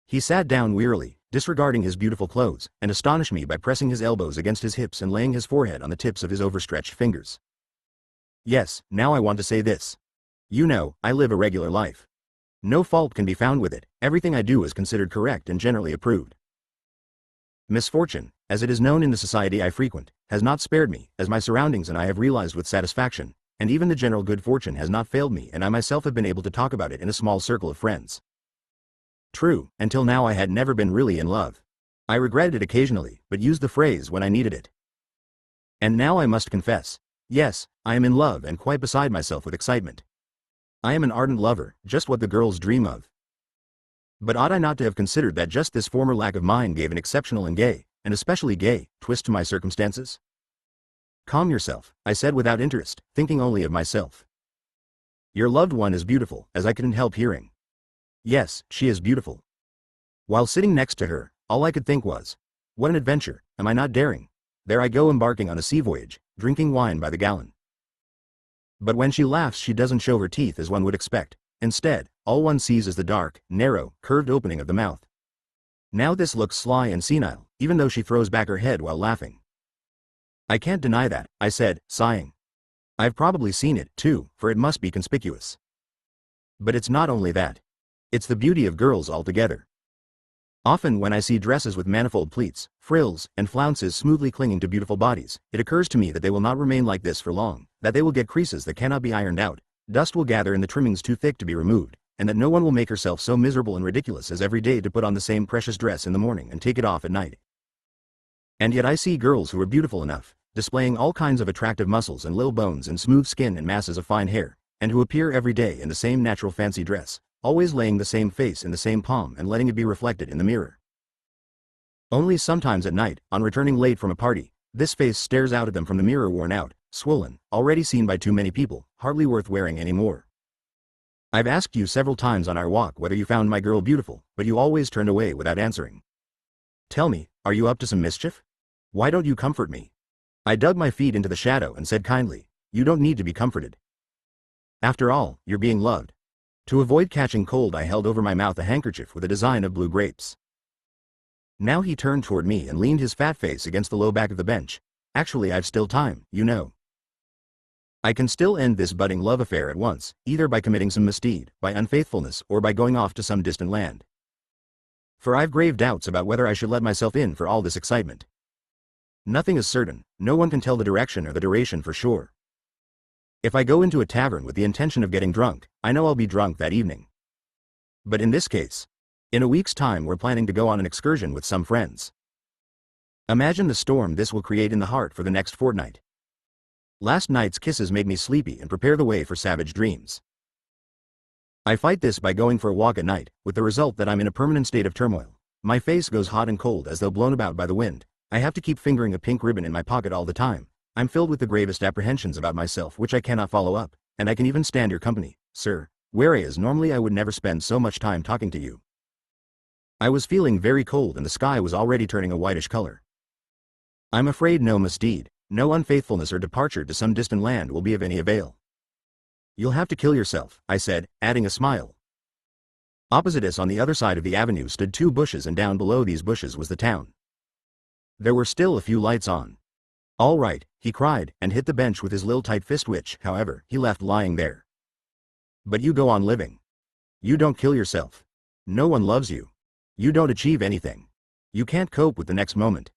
He sat down wearily, disregarding his beautiful clothes, and astonished me by pressing his elbows against his hips and laying his forehead on the tips of his overstretched fingers. "Yes, now I want to say this. You know, I live a regular life. No fault can be found with it, everything I do is considered correct and generally approved. Misfortune, as it is known in the society I frequent, has not spared me, as my surroundings and I have realized with satisfaction, and even the general good fortune has not failed me, and I myself have been able to talk about it in a small circle of friends. True, until now I had never been really in love. I regretted it occasionally, but used the phrase when I needed it. And now I must confess, yes, I am in love and quite beside myself with excitement. I am an ardent lover, just what the girls dream of. But ought I not to have considered that just this former lack of mine gave an exceptional and gay, and especially gay, twist to my circumstances? Calm yourself, I said without interest, thinking only of myself. Your loved one is beautiful, as I couldn't help hearing. Yes, she is beautiful. While sitting next to her, all I could think was, what an adventure, am I not daring? There I go embarking on a sea voyage, drinking wine by the gallon. But when she laughs she doesn't show her teeth as one would expect. Instead, all one sees is the dark, narrow, curved opening of the mouth. Now this looks sly and senile, even though she throws back her head while laughing. I can't deny that, I said, sighing. I've probably seen it, too, for it must be conspicuous. But it's not only that. It's the beauty of girls altogether. Often when I see dresses with manifold pleats, frills, and flounces smoothly clinging to beautiful bodies, it occurs to me that they will not remain like this for long, that they will get creases that cannot be ironed out, dust will gather in the trimmings too thick to be removed, and that no one will make herself so miserable and ridiculous as every day to put on the same precious dress in the morning and take it off at night. And yet I see girls who are beautiful enough, displaying all kinds of attractive muscles and little bones and smooth skin and masses of fine hair, and who appear every day in the same natural fancy dress, always laying the same face in the same palm and letting it be reflected in the mirror. Only sometimes at night, on returning late from a party, this face stares out at them from the mirror, worn out, swollen, already seen by too many people, hardly worth wearing anymore. I've asked you several times on our walk whether you found my girl beautiful, but you always turned away without answering. Tell me, are you up to some mischief? Why don't you comfort me? I dug my feet into the shadow and said kindly, you don't need to be comforted. After all, you're being loved. To avoid catching cold I held over my mouth a handkerchief with a design of blue grapes. Now he turned toward me and leaned his fat face against the low back of the bench. Actually, I've still time, you know. I can still end this budding love affair at once, either by committing some misdeed, by unfaithfulness, or by going off to some distant land. For I've grave doubts about whether I should let myself in for all this excitement. Nothing is certain, no one can tell the direction or the duration for sure. If I go into a tavern with the intention of getting drunk, I know I'll be drunk that evening. But in this case, in a week's time we're planning to go on an excursion with some friends. Imagine the storm this will create in the heart for the next fortnight. Last night's kisses made me sleepy and prepare the way for savage dreams. I fight this by going for a walk at night, with the result that I'm in a permanent state of turmoil. My face goes hot and cold as though blown about by the wind. I have to keep fingering a pink ribbon in my pocket all the time. I'm filled with the gravest apprehensions about myself which I cannot follow up, and I can even stand your company, sir, whereas normally I would never spend so much time talking to you. I was feeling very cold and the sky was already turning a whitish color. I'm afraid no misdeed, no unfaithfulness or departure to some distant land will be of any avail. You'll have to kill yourself, I said, adding a smile. Opposite us on the other side of the avenue stood two bushes, and down below these bushes was the town. There were still a few lights on. All right, he cried, and hit the bench with his little tight fist which, however, he left lying there. But you go on living. You don't kill yourself. No one loves you. You don't achieve anything. You can't cope with the next moment.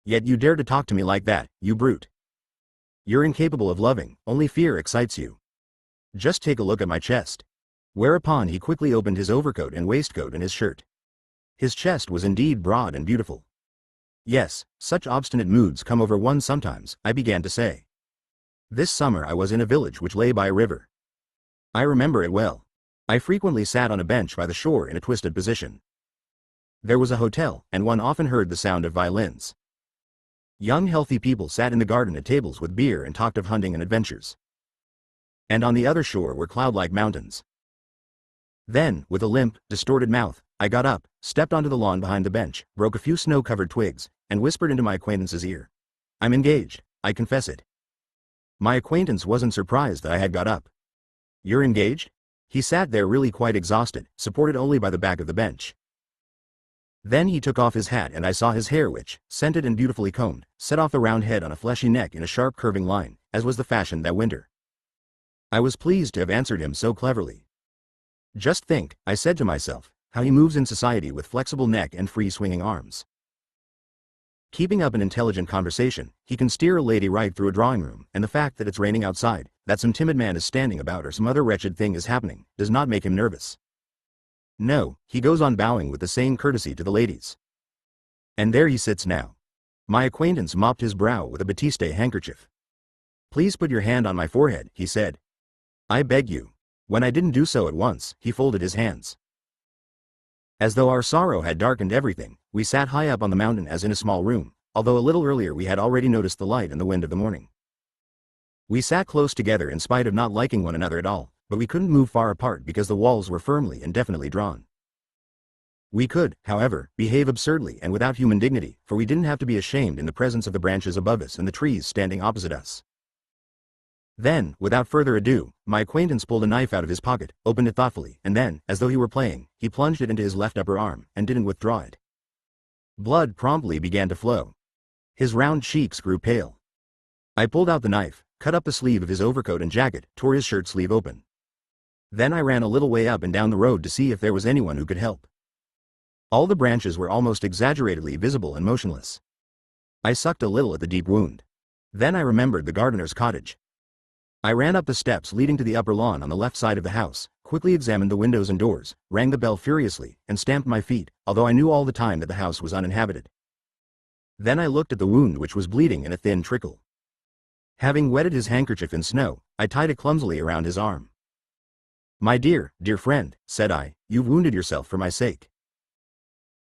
Yet you dare to talk to me like that, you brute. You're incapable of loving, only fear excites you. Just take a look at my chest. Whereupon he quickly opened his overcoat and waistcoat and his shirt. His chest was indeed broad and beautiful. Yes, such obstinate moods come over one sometimes, I began to say. This summer I was in a village which lay by a river. I remember it well. I frequently sat on a bench by the shore in a twisted position. There was a hotel, and one often heard the sound of violins. Young healthy people sat in the garden at tables with beer and talked of hunting and adventures. And on the other shore were cloud-like mountains. Then, with a limp, distorted mouth, I got up, stepped onto the lawn behind the bench, broke a few snow-covered twigs, and whispered into my acquaintance's ear. I'm engaged, I confess it. My acquaintance wasn't surprised that I had got up. You're engaged? He sat there really quite exhausted, supported only by the back of the bench. Then he took off his hat and I saw his hair which, scented and beautifully combed, set off the round head on a fleshy neck in a sharp curving line, as was the fashion that winter. I was pleased to have answered him so cleverly. Just think, I said to myself, how he moves in society with flexible neck and free swinging arms. Keeping up an intelligent conversation, he can steer a lady right through a drawing room, and the fact that it's raining outside, that some timid man is standing about or some other wretched thing is happening, does not make him nervous. No, he goes on bowing with the same courtesy to the ladies. And there he sits now. My acquaintance mopped his brow with a batiste handkerchief. Please put your hand on my forehead, he said. I beg you. When I didn't do so at once, he folded his hands. As though our sorrow had darkened everything, we sat high up on the mountain as in a small room, although a little earlier we had already noticed the light and the wind of the morning. We sat close together in spite of not liking one another at all, but we couldn't move far apart because the walls were firmly and definitely drawn. We could, however, behave absurdly and without human dignity, for we didn't have to be ashamed in the presence of the branches above us and the trees standing opposite us. Then, without further ado, my acquaintance pulled a knife out of his pocket, opened it thoughtfully, and then, as though he were playing, he plunged it into his left upper arm, and didn't withdraw it. Blood promptly began to flow. His round cheeks grew pale. I pulled out the knife, cut up the sleeve of his overcoat and jacket, tore his shirt sleeve open. Then I ran a little way up and down the road to see if there was anyone who could help. All the branches were almost exaggeratedly visible and motionless. I sucked a little at the deep wound. Then I remembered the gardener's cottage. I ran up the steps leading to the upper lawn on the left side of the house, quickly examined the windows and doors, rang the bell furiously, and stamped my feet, although I knew all the time that the house was uninhabited. Then I looked at the wound, which was bleeding in a thin trickle. Having wetted his handkerchief in snow, I tied it clumsily around his arm. "My dear, dear friend," said I, "you've wounded yourself for my sake.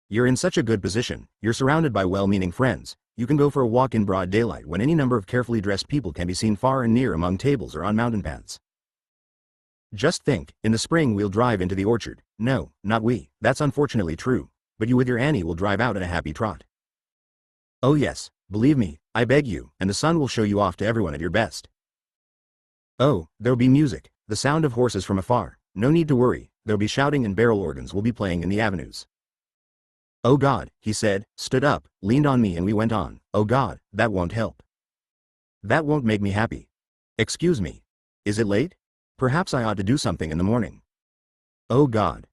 You're in such a good position, you're surrounded by well-meaning friends, you can go for a walk in broad daylight when any number of carefully dressed people can be seen far and near among tables or on mountain paths. Just think, in the spring we'll drive into the orchard. No, not we, that's unfortunately true, but you with your Annie will drive out at a happy trot. Oh yes, believe me, I beg you, and the sun will show you off to everyone at your best. Oh, there'll be music, the sound of horses from afar, no need to worry, there'll be shouting and barrel organs will be playing in the avenues." "Oh God," he said, stood up, leaned on me, and we went on. "Oh God, that won't help. That won't make me happy. Excuse me. Is it late? Perhaps I ought to do something in the morning. Oh God."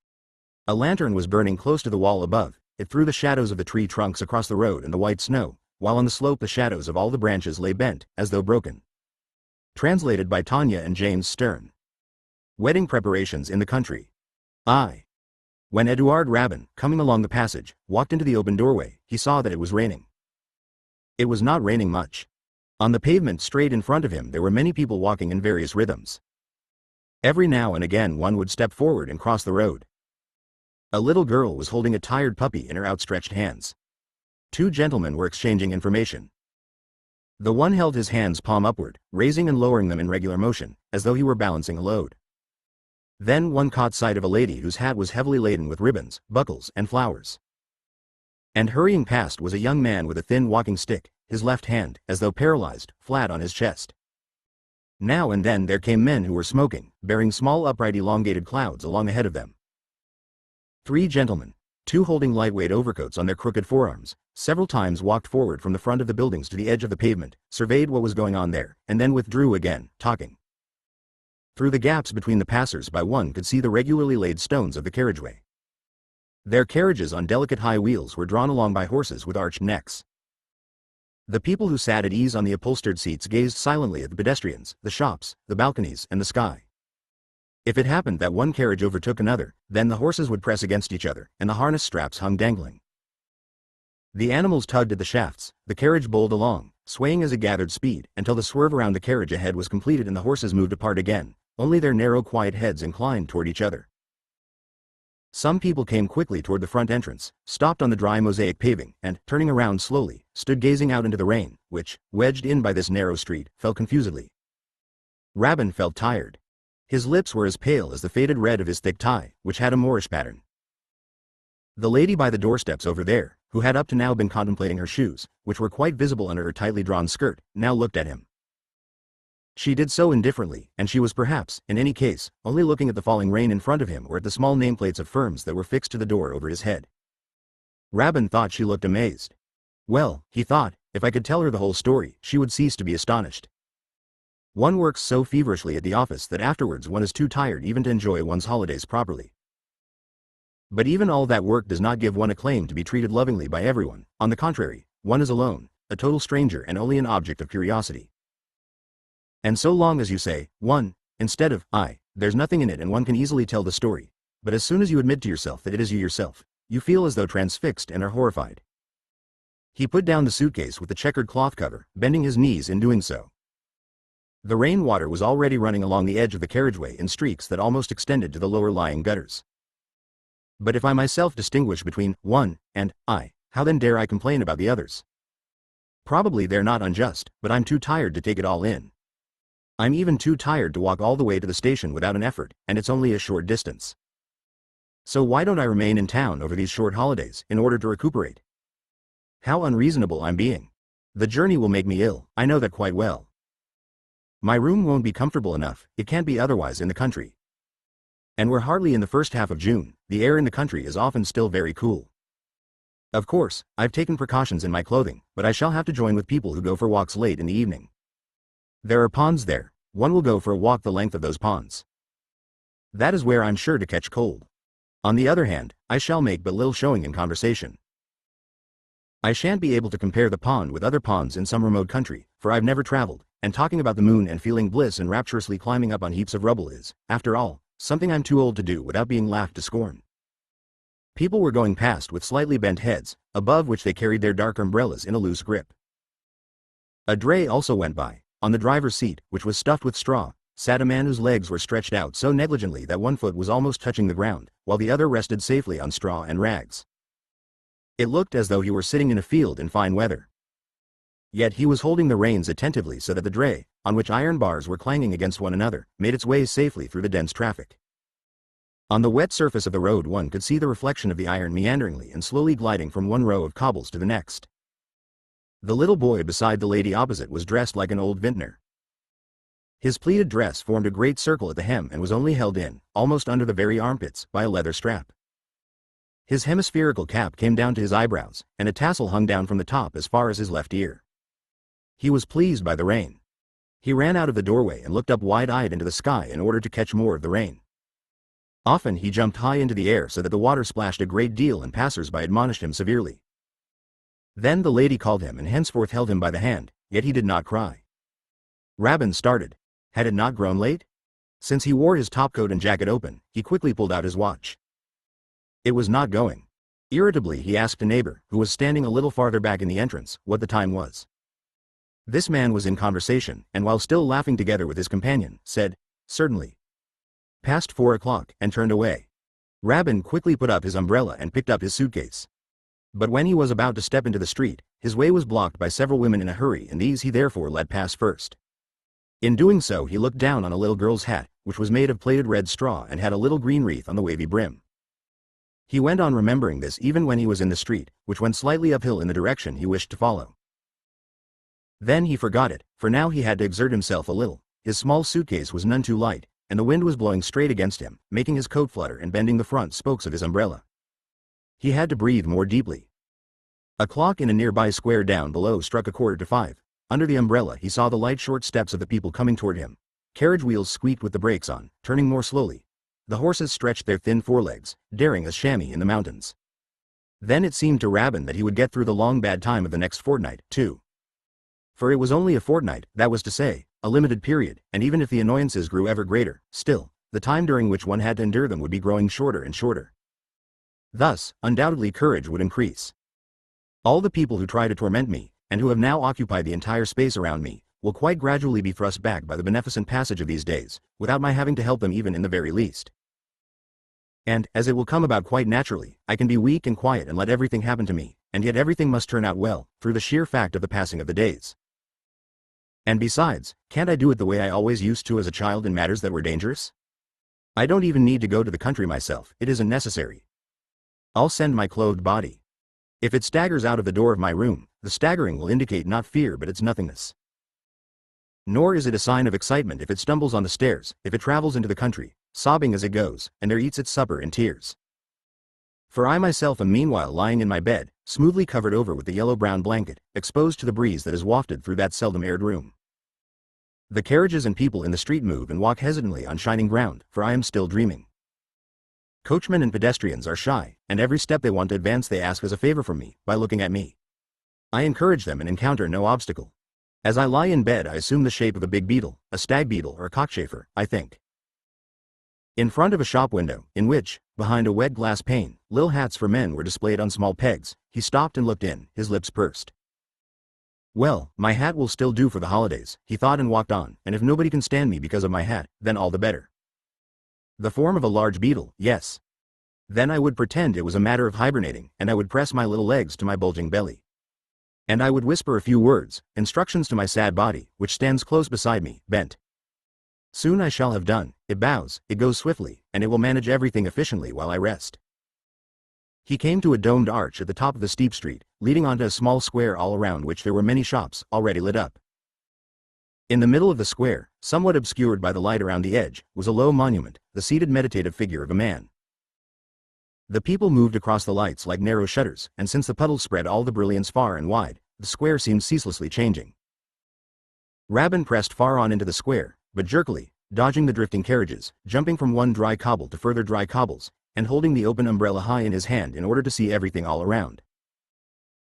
A lantern was burning close to the wall above. It threw the shadows of the tree trunks across the road and the white snow, while on the slope the shadows of all the branches lay bent, as though broken. Translated by Tanya and James Stern. Wedding preparations in the country. When Eduard Rabin, coming along the passage, walked into the open doorway, he saw that it was raining. It was not raining much. On the pavement straight in front of him there were many people walking in various rhythms. Every now and again one would step forward and cross the road. A little girl was holding a tired puppy in her outstretched hands. Two gentlemen were exchanging information. The one held his hands palm upward, raising and lowering them in regular motion, as though he were balancing a load. Then one caught sight of a lady whose hat was heavily laden with ribbons, buckles, and flowers. And hurrying past was a young man with a thin walking stick, his left hand, as though paralyzed, flat on his chest. Now and then there came men who were smoking, bearing small upright elongated clouds along ahead of them. Three gentlemen, two holding lightweight overcoats on their crooked forearms, several times walked forward from the front of the buildings to the edge of the pavement, surveyed what was going on there, and then withdrew again, talking. Through the gaps between the passers-by one could see the regularly laid stones of the carriageway. Their carriages on delicate high wheels were drawn along by horses with arched necks. The people who sat at ease on the upholstered seats gazed silently at the pedestrians, the shops, the balconies, and the sky. If it happened that one carriage overtook another, then the horses would press against each other, and the harness straps hung dangling. The animals tugged at the shafts, the carriage bowled along, swaying as it gathered speed, until the swerve around the carriage ahead was completed and the horses moved apart again, only their narrow quiet heads inclined toward each other. Some people came quickly toward the front entrance, stopped on the dry mosaic paving, and, turning around slowly, stood gazing out into the rain, which, wedged in by this narrow street, fell confusedly. Rabin felt tired. His lips were as pale as the faded red of his thick tie, which had a Moorish pattern. The lady by the doorsteps over there, who had up to now been contemplating her shoes, which were quite visible under her tightly drawn skirt, now looked at him. She did so indifferently, and she was perhaps, in any case, only looking at the falling rain in front of him or at the small nameplates of firms that were fixed to the door over his head. Rabin thought she looked amazed. Well, he thought, if I could tell her the whole story, she would cease to be astonished. One works so feverishly at the office that afterwards one is too tired even to enjoy one's holidays properly. But even all that work does not give one a claim to be treated lovingly by everyone. On the contrary, one is alone, a total stranger and only an object of curiosity. And so long as you say, one, instead of, I, there's nothing in it and one can easily tell the story. But as soon as you admit to yourself that it is you yourself, you feel as though transfixed and are horrified. He put down the suitcase with the checkered cloth cover, bending his knees in doing so. The rainwater was already running along the edge of the carriageway in streaks that almost extended to the lower-lying gutters. But if I myself distinguish between one and I, how then dare I complain about the others? Probably they're not unjust, but I'm too tired to take it all in. I'm even too tired to walk all the way to the station without an effort, and it's only a short distance. So why don't I remain in town over these short holidays in order to recuperate? How unreasonable I'm being. The journey will make me ill, I know that quite well. My room won't be comfortable enough, it can't be otherwise in the country. And we're hardly in the first half of June, the air in the country is often still very cool. Of course, I've taken precautions in my clothing, but I shall have to join with people who go for walks late in the evening. There are ponds there, one will go for a walk the length of those ponds. That is where I'm sure to catch cold. On the other hand, I shall make but little showing in conversation. I shan't be able to compare the pond with other ponds in some remote country, for I've never traveled, and talking about the moon and feeling bliss and rapturously climbing up on heaps of rubble is, after all, something I'm too old to do without being laughed to scorn. People were going past with slightly bent heads, above which they carried their dark umbrellas in a loose grip. A dray also went by. On the driver's seat, which was stuffed with straw, sat a man whose legs were stretched out so negligently that one foot was almost touching the ground, while the other rested safely on straw and rags. It looked as though he were sitting in a field in fine weather. Yet he was holding the reins attentively so that the dray, on which iron bars were clanging against one another, made its way safely through the dense traffic. On the wet surface of the road one could see the reflection of the iron meanderingly and slowly gliding from one row of cobbles to the next. The little boy beside the lady opposite was dressed like an old vintner. His pleated dress formed a great circle at the hem and was only held in, almost under the very armpits, by a leather strap. His hemispherical cap came down to his eyebrows, and a tassel hung down from the top as far as his left ear. He was pleased by the rain. He ran out of the doorway and looked up wide-eyed into the sky in order to catch more of the rain. Often he jumped high into the air so that the water splashed a great deal and passers-by admonished him severely. Then the lady called him and henceforth held him by the hand, yet he did not cry. Rabin started. Had it not grown late? Since he wore his topcoat and jacket open, he quickly pulled out his watch. It was not going. Irritably he asked a neighbor, who was standing a little farther back in the entrance, what the time was. This man was in conversation, and while still laughing together with his companion, said, "Certainly. Past 4 o'clock," and turned away. Rabin quickly put up his umbrella and picked up his suitcase. But when he was about to step into the street, his way was blocked by several women in a hurry, and these he therefore let pass first. In doing so he looked down on a little girl's hat, which was made of plaited red straw and had a little green wreath on the wavy brim. He went on remembering this even when he was in the street, which went slightly uphill in the direction he wished to follow. Then he forgot it, for now he had to exert himself a little. His small suitcase was none too light, and the wind was blowing straight against him, making his coat flutter and bending the front spokes of his umbrella. He had to breathe more deeply. A clock in a nearby square down below struck 5:15. Under the umbrella he saw the light short steps of the people coming toward him. Carriage wheels squeaked with the brakes on, turning more slowly. The horses stretched their thin forelegs, daring a chamois in the mountains. Then it seemed to Rabin that he would get through the long bad time of the next fortnight, too. For it was only a fortnight, that was to say, a limited period, and even if the annoyances grew ever greater, still, the time during which one had to endure them would be growing shorter and shorter. Thus, undoubtedly courage would increase. All the people who try to torment me, and who have now occupied the entire space around me, will quite gradually be thrust back by the beneficent passage of these days, without my having to help them even in the very least. And, as it will come about quite naturally, I can be weak and quiet and let everything happen to me, and yet everything must turn out well, through the sheer fact of the passing of the days. And besides, can't I do it the way I always used to as a child in matters that were dangerous? I don't even need to go to the country myself, it isn't necessary. I'll send my clothed body. If it staggers out of the door of my room, the staggering will indicate not fear but its nothingness. Nor is it a sign of excitement if it stumbles on the stairs, if it travels into the country, sobbing as it goes, and there eats its supper in tears. For I myself am meanwhile lying in my bed, smoothly covered over with the yellow-brown blanket, exposed to the breeze that is wafted through that seldom aired room. The carriages and people in the street move and walk hesitantly on shining ground, for I am still dreaming. Coachmen and pedestrians are shy, and every step they want to advance they ask as a favor from me, by looking at me. I encourage them and encounter no obstacle. As I lie in bed I assume the shape of a big beetle, a stag beetle or a cockchafer, I think. In front of a shop window, in which, behind a wet glass pane, little hats for men were displayed on small pegs, he stopped and looked in, his lips pursed. Well, my hat will still do for the holidays, he thought and walked on, and if nobody can stand me because of my hat, then all the better. The form of a large beetle, yes. Then I would pretend it was a matter of hibernating, and I would press my little legs to my bulging belly. And I would whisper a few words, instructions to my sad body, which stands close beside me, bent. Soon I shall have done. It bows, it goes swiftly, and it will manage everything efficiently while I rest. He came to a domed arch at the top of the steep street, leading onto a small square all around which there were many shops, already lit up. In the middle of the square, somewhat obscured by the light around the edge, was a low monument, the seated meditative figure of a man. The people moved across the lights like narrow shutters, and since the puddles spread all the brilliance far and wide, the square seemed ceaselessly changing. Rabin pressed far on into the square, but jerkily, dodging the drifting carriages, jumping from one dry cobble to further dry cobbles, and holding the open umbrella high in his hand in order to see everything all around.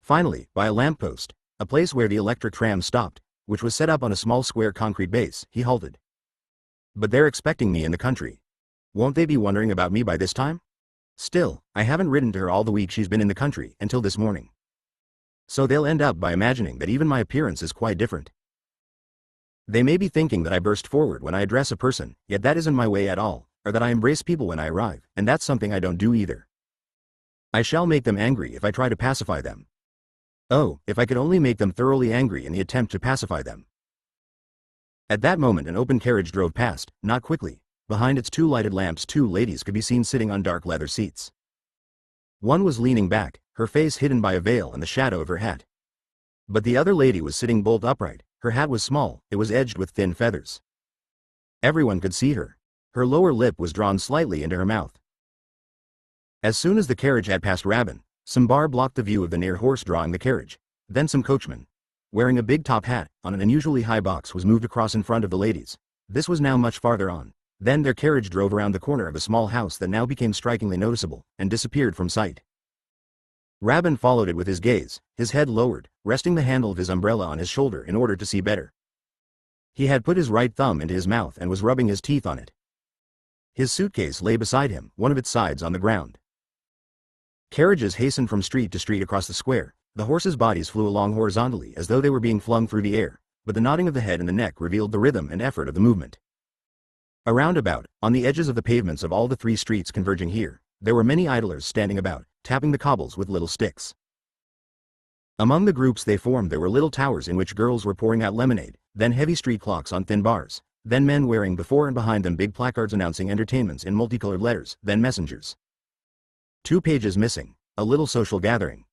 Finally, by a lamppost, a place where the electric tram stopped, which was set up on a small square concrete base, he halted. But they're expecting me in the country. Won't they be wondering about me by this time? Still, I haven't written to her all the week she's been in the country, until this morning. So they'll end up by imagining that even my appearance is quite different. They may be thinking that I burst forward when I address a person, yet that isn't my way at all, or that I embrace people when I arrive, and that's something I don't do either. I shall make them angry if I try to pacify them. Oh, if I could only make them thoroughly angry in the attempt to pacify them. At that moment an open carriage drove past, not quickly. Behind its two lighted lamps 2 ladies could be seen sitting on dark leather seats. One was leaning back, her face hidden by a veil and the shadow of her hat. But the other lady was sitting bolt upright. Her hat was small, it was edged with thin feathers. Everyone could see her. Her lower lip was drawn slightly into her mouth. As soon as the carriage had passed Rabin, some bar blocked the view of the near horse drawing the carriage. Then some coachman, wearing a big top hat, on an unusually high box, was moved across in front of the ladies. This was now much farther on. Then their carriage drove around the corner of a small house that now became strikingly noticeable, and disappeared from sight. Rabin followed it with his gaze, his head lowered, resting the handle of his umbrella on his shoulder in order to see better. He had put his right thumb into his mouth and was rubbing his teeth on it. His suitcase lay beside him, one of its sides on the ground. Carriages hastened from street to street across the square. The horses' bodies flew along horizontally as though they were being flung through the air, but the nodding of the head and the neck revealed the rhythm and effort of the movement. Around about, on the edges of the pavements of all the 3 streets converging here, there were many idlers standing about, tapping the cobbles with little sticks. Among the groups they formed there were little towers in which girls were pouring out lemonade, then heavy street clocks on thin bars, then men wearing before and behind them big placards announcing entertainments in multicolored letters, then messengers. 2 pages missing, a little social gathering.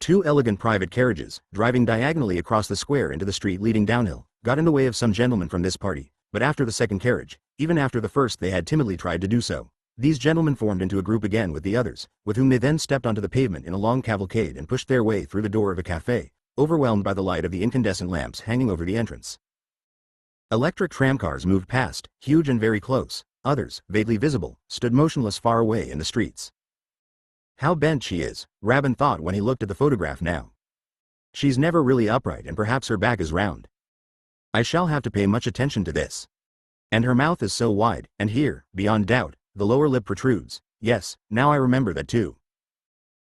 2 elegant private carriages, driving diagonally across the square into the street leading downhill, got in the way of some gentlemen from this party, but after the second carriage, even after the first they had timidly tried to do so, these gentlemen formed into a group again with the others, with whom they then stepped onto the pavement in a long cavalcade and pushed their way through the door of a café, overwhelmed by the light of the incandescent lamps hanging over the entrance. Electric tramcars moved past, huge and very close. Others, vaguely visible, stood motionless far away in the streets. How bent she is, Rabin thought when he looked at the photograph now. She's never really upright and perhaps her back is round. I shall have to pay much attention to this. And her mouth is so wide, and here, beyond doubt, the lower lip protrudes. Yes, now I remember that too.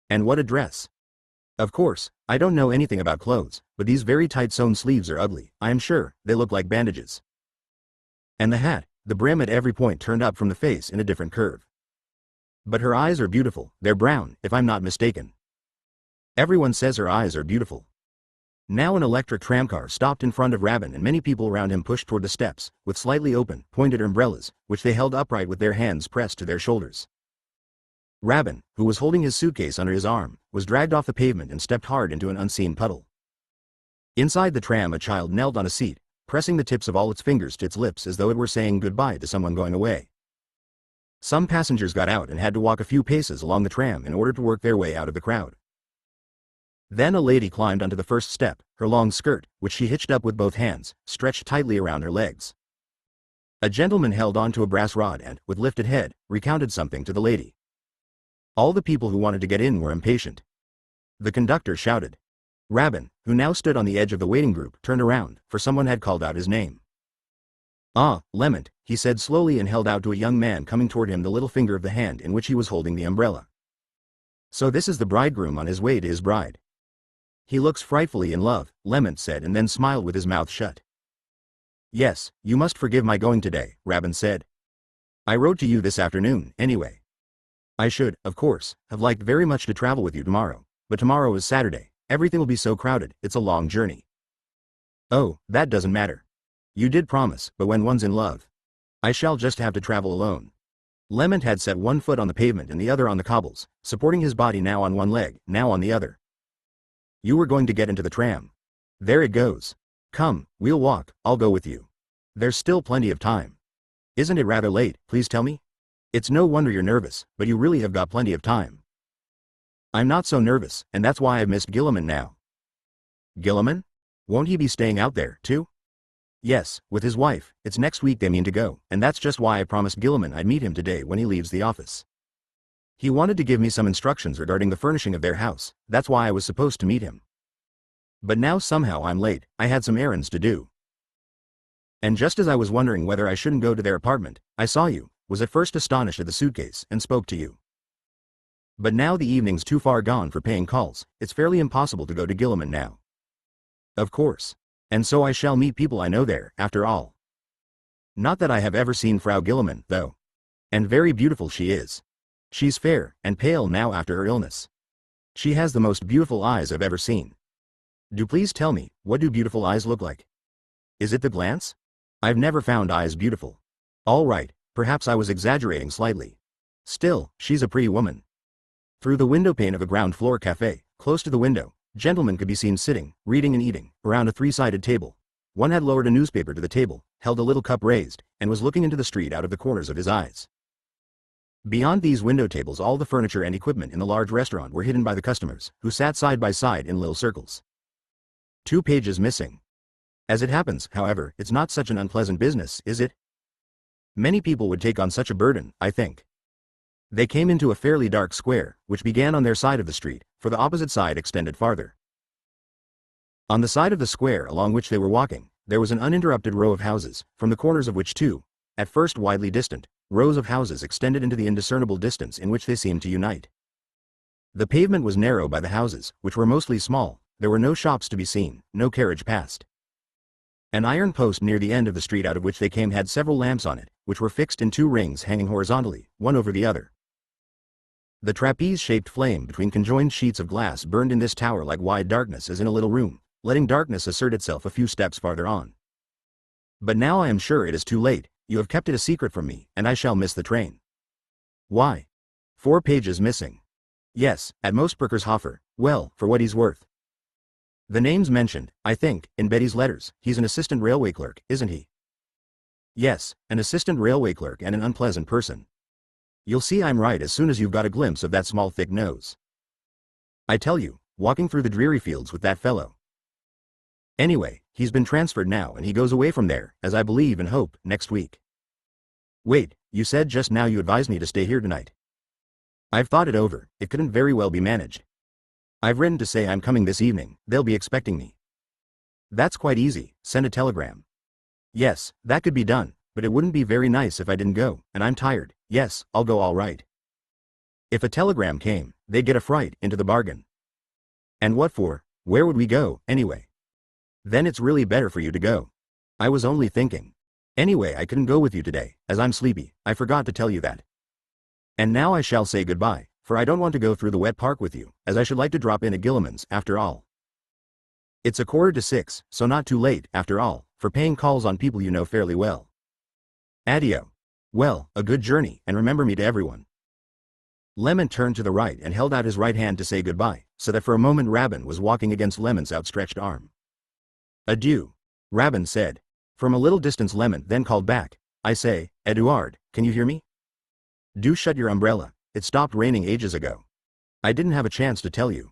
And what a dress. Of course, I don't know anything about clothes, but these very tight sewn sleeves are ugly, I am sure, they look like bandages. And the hat, the brim at every point turned up from the face in a different curve. But her eyes are beautiful, they're brown, if I'm not mistaken. Everyone says her eyes are beautiful. Now an electric tramcar stopped in front of Rabin and many people around him pushed toward the steps, with slightly open, pointed umbrellas, which they held upright with their hands pressed to their shoulders. Rabin, who was holding his suitcase under his arm, was dragged off the pavement and stepped hard into an unseen puddle. Inside the tram a child knelt on a seat, pressing the tips of all its fingers to its lips as though it were saying goodbye to someone going away. Some passengers got out and had to walk a few paces along the tram in order to work their way out of the crowd. Then a lady climbed onto the first step, her long skirt, which she hitched up with both hands, stretched tightly around her legs. A gentleman held onto a brass rod and, with lifted head, recounted something to the lady. All the people who wanted to get in were impatient. The conductor shouted. Rabin, who now stood on the edge of the waiting group, turned around, for someone had called out his name. Ah, Lement, he said slowly and held out to a young man coming toward him the little finger of the hand in which he was holding the umbrella. So this is the bridegroom on his way to his bride. He looks frightfully in love, Lement said and then smiled with his mouth shut. Yes, you must forgive my going today, Rabin said. I wrote to you this afternoon, anyway. I should, of course, have liked very much to travel with you tomorrow, but tomorrow is Saturday, everything will be so crowded, it's a long journey. Oh, that doesn't matter. You did promise, but when one's in love, I shall just have to travel alone. Lemon had set one foot on the pavement and the other on the cobbles, supporting his body now on one leg, now on the other. You were going to get into the tram. There it goes. Come, we'll walk, I'll go with you. There's still plenty of time. Isn't it rather late, please tell me? It's no wonder you're nervous, but you really have got plenty of time. I'm not so nervous, and that's why I've missed Gilliman now. Gilliman? Won't he be staying out there, too? Yes, with his wife. It's next week they mean to go, and that's just why I promised Gilliman I'd meet him today when he leaves the office. He wanted to give me some instructions regarding the furnishing of their house, that's why I was supposed to meet him. But now somehow I'm late, I had some errands to do. And just as I was wondering whether I shouldn't go to their apartment, I saw you, was at first astonished at the suitcase, and spoke to you. But now the evening's too far gone for paying calls, it's fairly impossible to go to Gilliman now. Of course. And so I shall meet people I know there, after all. Not that I have ever seen Frau Gilliman, though. And very beautiful she is. She's fair, and pale now after her illness. She has the most beautiful eyes I've ever seen. Do please tell me, what do beautiful eyes look like? Is it the glance? I've never found eyes beautiful. All right, perhaps I was exaggerating slightly. Still, she's a pretty woman. Through the window pane of a ground-floor cafe, close to the window, gentlemen could be seen sitting, reading and eating, around a three-sided table. One had lowered a newspaper to the table, held a little cup raised, and was looking into the street out of the corners of his eyes. Beyond these window tables all the furniture and equipment in the large restaurant were hidden by the customers, who sat side by side in little circles. 2 pages missing. As it happens, however, it's not such an unpleasant business, is it? Many people would take on such a burden, I think. They came into a fairly dark square, which began on their side of the street, for the opposite side extended farther. On the side of the square along which they were walking, there was an uninterrupted row of houses, from the corners of which two, at first widely distant, rows of houses extended into the indiscernible distance in which they seemed to unite. The pavement was narrow by the houses, which were mostly small, there were no shops to be seen, no carriage passed. An iron post near the end of the street out of which they came had several lamps on it, which were fixed in 2 rings hanging horizontally, one over the other. The trapeze-shaped flame between conjoined sheets of glass burned in this tower like wide darkness as in a little room, letting darkness assert itself a few steps farther on. But now I am sure it is too late, you have kept it a secret from me, and I shall miss the train. Why? 4 pages missing. Yes, at most Berkershofer, well, for what he's worth. The name's mentioned, I think, in Betty's letters, he's an assistant railway clerk, isn't he? Yes, an assistant railway clerk and an unpleasant person. You'll see I'm right as soon as you've got a glimpse of that small thick nose. I tell you, walking through the dreary fields with that fellow. Anyway, he's been transferred now and he goes away from there, as I believe and hope, next week. Wait, you said just now you advised me to stay here tonight. I've thought it over, it couldn't very well be managed. I've written to say I'm coming this evening, they'll be expecting me. That's quite easy, send a telegram. Yes, that could be done, but it wouldn't be very nice if I didn't go, and I'm tired. Yes, I'll go all right. If a telegram came, they'd get a fright, into the bargain. And what for? Where would we go, anyway? Then it's really better for you to go. I was only thinking. Anyway, I couldn't go with you today, as I'm sleepy, I forgot to tell you that. And now I shall say goodbye, for I don't want to go through the wet park with you, as I should like to drop in at Gilliman's, after all. It's 5:45, so not too late, after all, for paying calls on people you know fairly well. Addio. Well, a good journey, and remember me to everyone. Lemon turned to the right and held out his right hand to say goodbye, so that for a moment Rabin was walking against Lemon's outstretched arm. Adieu, Rabin said. From a little distance Lemon then called back, I say, Eduard, can you hear me? Do shut your umbrella, it stopped raining ages ago. I didn't have a chance to tell you.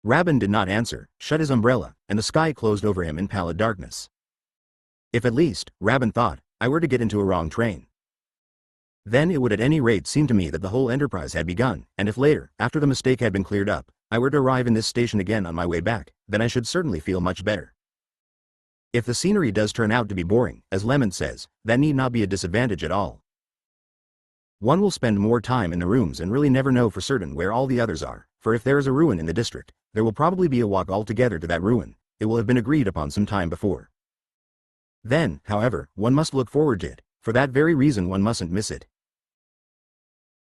Rabin did not answer, shut his umbrella, and the sky closed over him in pallid darkness. If at least, Rabin thought, I were to get into a wrong train. Then it would at any rate seem to me that the whole enterprise had begun, and if later, after the mistake had been cleared up, I were to arrive in this station again on my way back, then I should certainly feel much better. If the scenery does turn out to be boring, as Lemon says, that need not be a disadvantage at all. One will spend more time in the rooms and really never know for certain where all the others are, for if there is a ruin in the district, there will probably be a walk altogether to that ruin, it will have been agreed upon some time before. Then, however, one must look forward to it, for that very reason one mustn't miss it.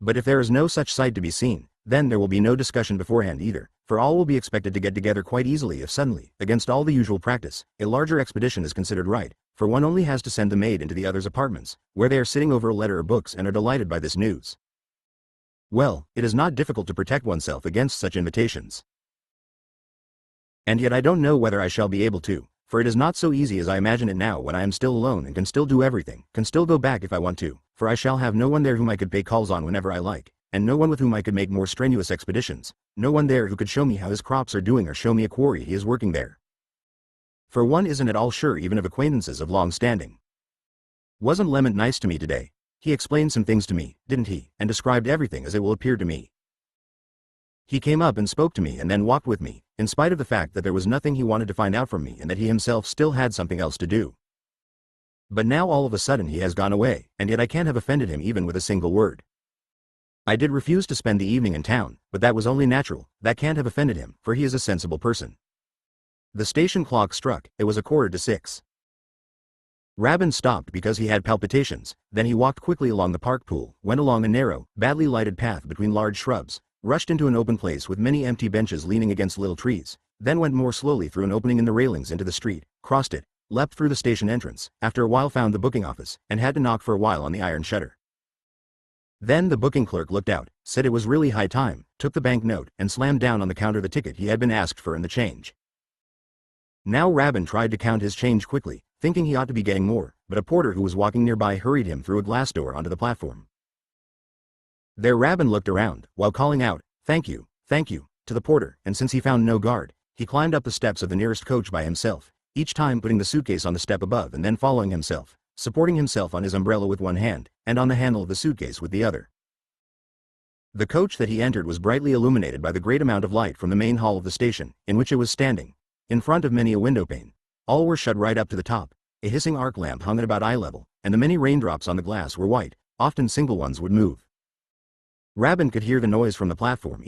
But if there is no such sight to be seen, then there will be no discussion beforehand either, for all will be expected to get together quite easily if suddenly, against all the usual practice, a larger expedition is considered right, for one only has to send the maid into the other's apartments, where they are sitting over a letter or books and are delighted by this news. Well, it is not difficult to protect oneself against such invitations. And yet I don't know whether I shall be able to, for it is not so easy as I imagine it now when I am still alone and can still do everything, can still go back if I want to, for I shall have no one there whom I could pay calls on whenever I like, and no one with whom I could make more strenuous expeditions, no one there who could show me how his crops are doing or show me a quarry he is working there. For one isn't at all sure even of acquaintances of long standing. Wasn't Lement nice to me today? He explained some things to me, didn't he, and described everything as it will appear to me. He came up and spoke to me and then walked with me, in spite of the fact that there was nothing he wanted to find out from me and that he himself still had something else to do. But now all of a sudden he has gone away, and yet I can't have offended him even with a single word. I did refuse to spend the evening in town, but that was only natural, that can't have offended him, for he is a sensible person. The station clock struck, it was 6:15. Rabin stopped because he had palpitations, then he walked quickly along the park pool, went along a narrow, badly lighted path between large shrubs, rushed into an open place with many empty benches leaning against little trees, then went more slowly through an opening in the railings into the street, crossed it, leapt through the station entrance, after a while found the booking office, and had to knock for a while on the iron shutter. Then the booking clerk looked out, said it was really high time, took the bank note, and slammed down on the counter the ticket he had been asked for and the change. Now Rabin tried to count his change quickly, thinking he ought to be getting more, but a porter who was walking nearby hurried him through a glass door onto the platform. There Rabin looked around, while calling out, thank you, to the porter, and since he found no guard, he climbed up the steps of the nearest coach by himself, each time putting the suitcase on the step above and then following himself, supporting himself on his umbrella with one hand, and on the handle of the suitcase with the other. The coach that he entered was brightly illuminated by the great amount of light from the main hall of the station, in which it was standing, in front of many a windowpane. All were shut right up to the top, a hissing arc lamp hung at about eye level, and the many raindrops on the glass were white, often single ones would move. Rabin could hear the noise from the platform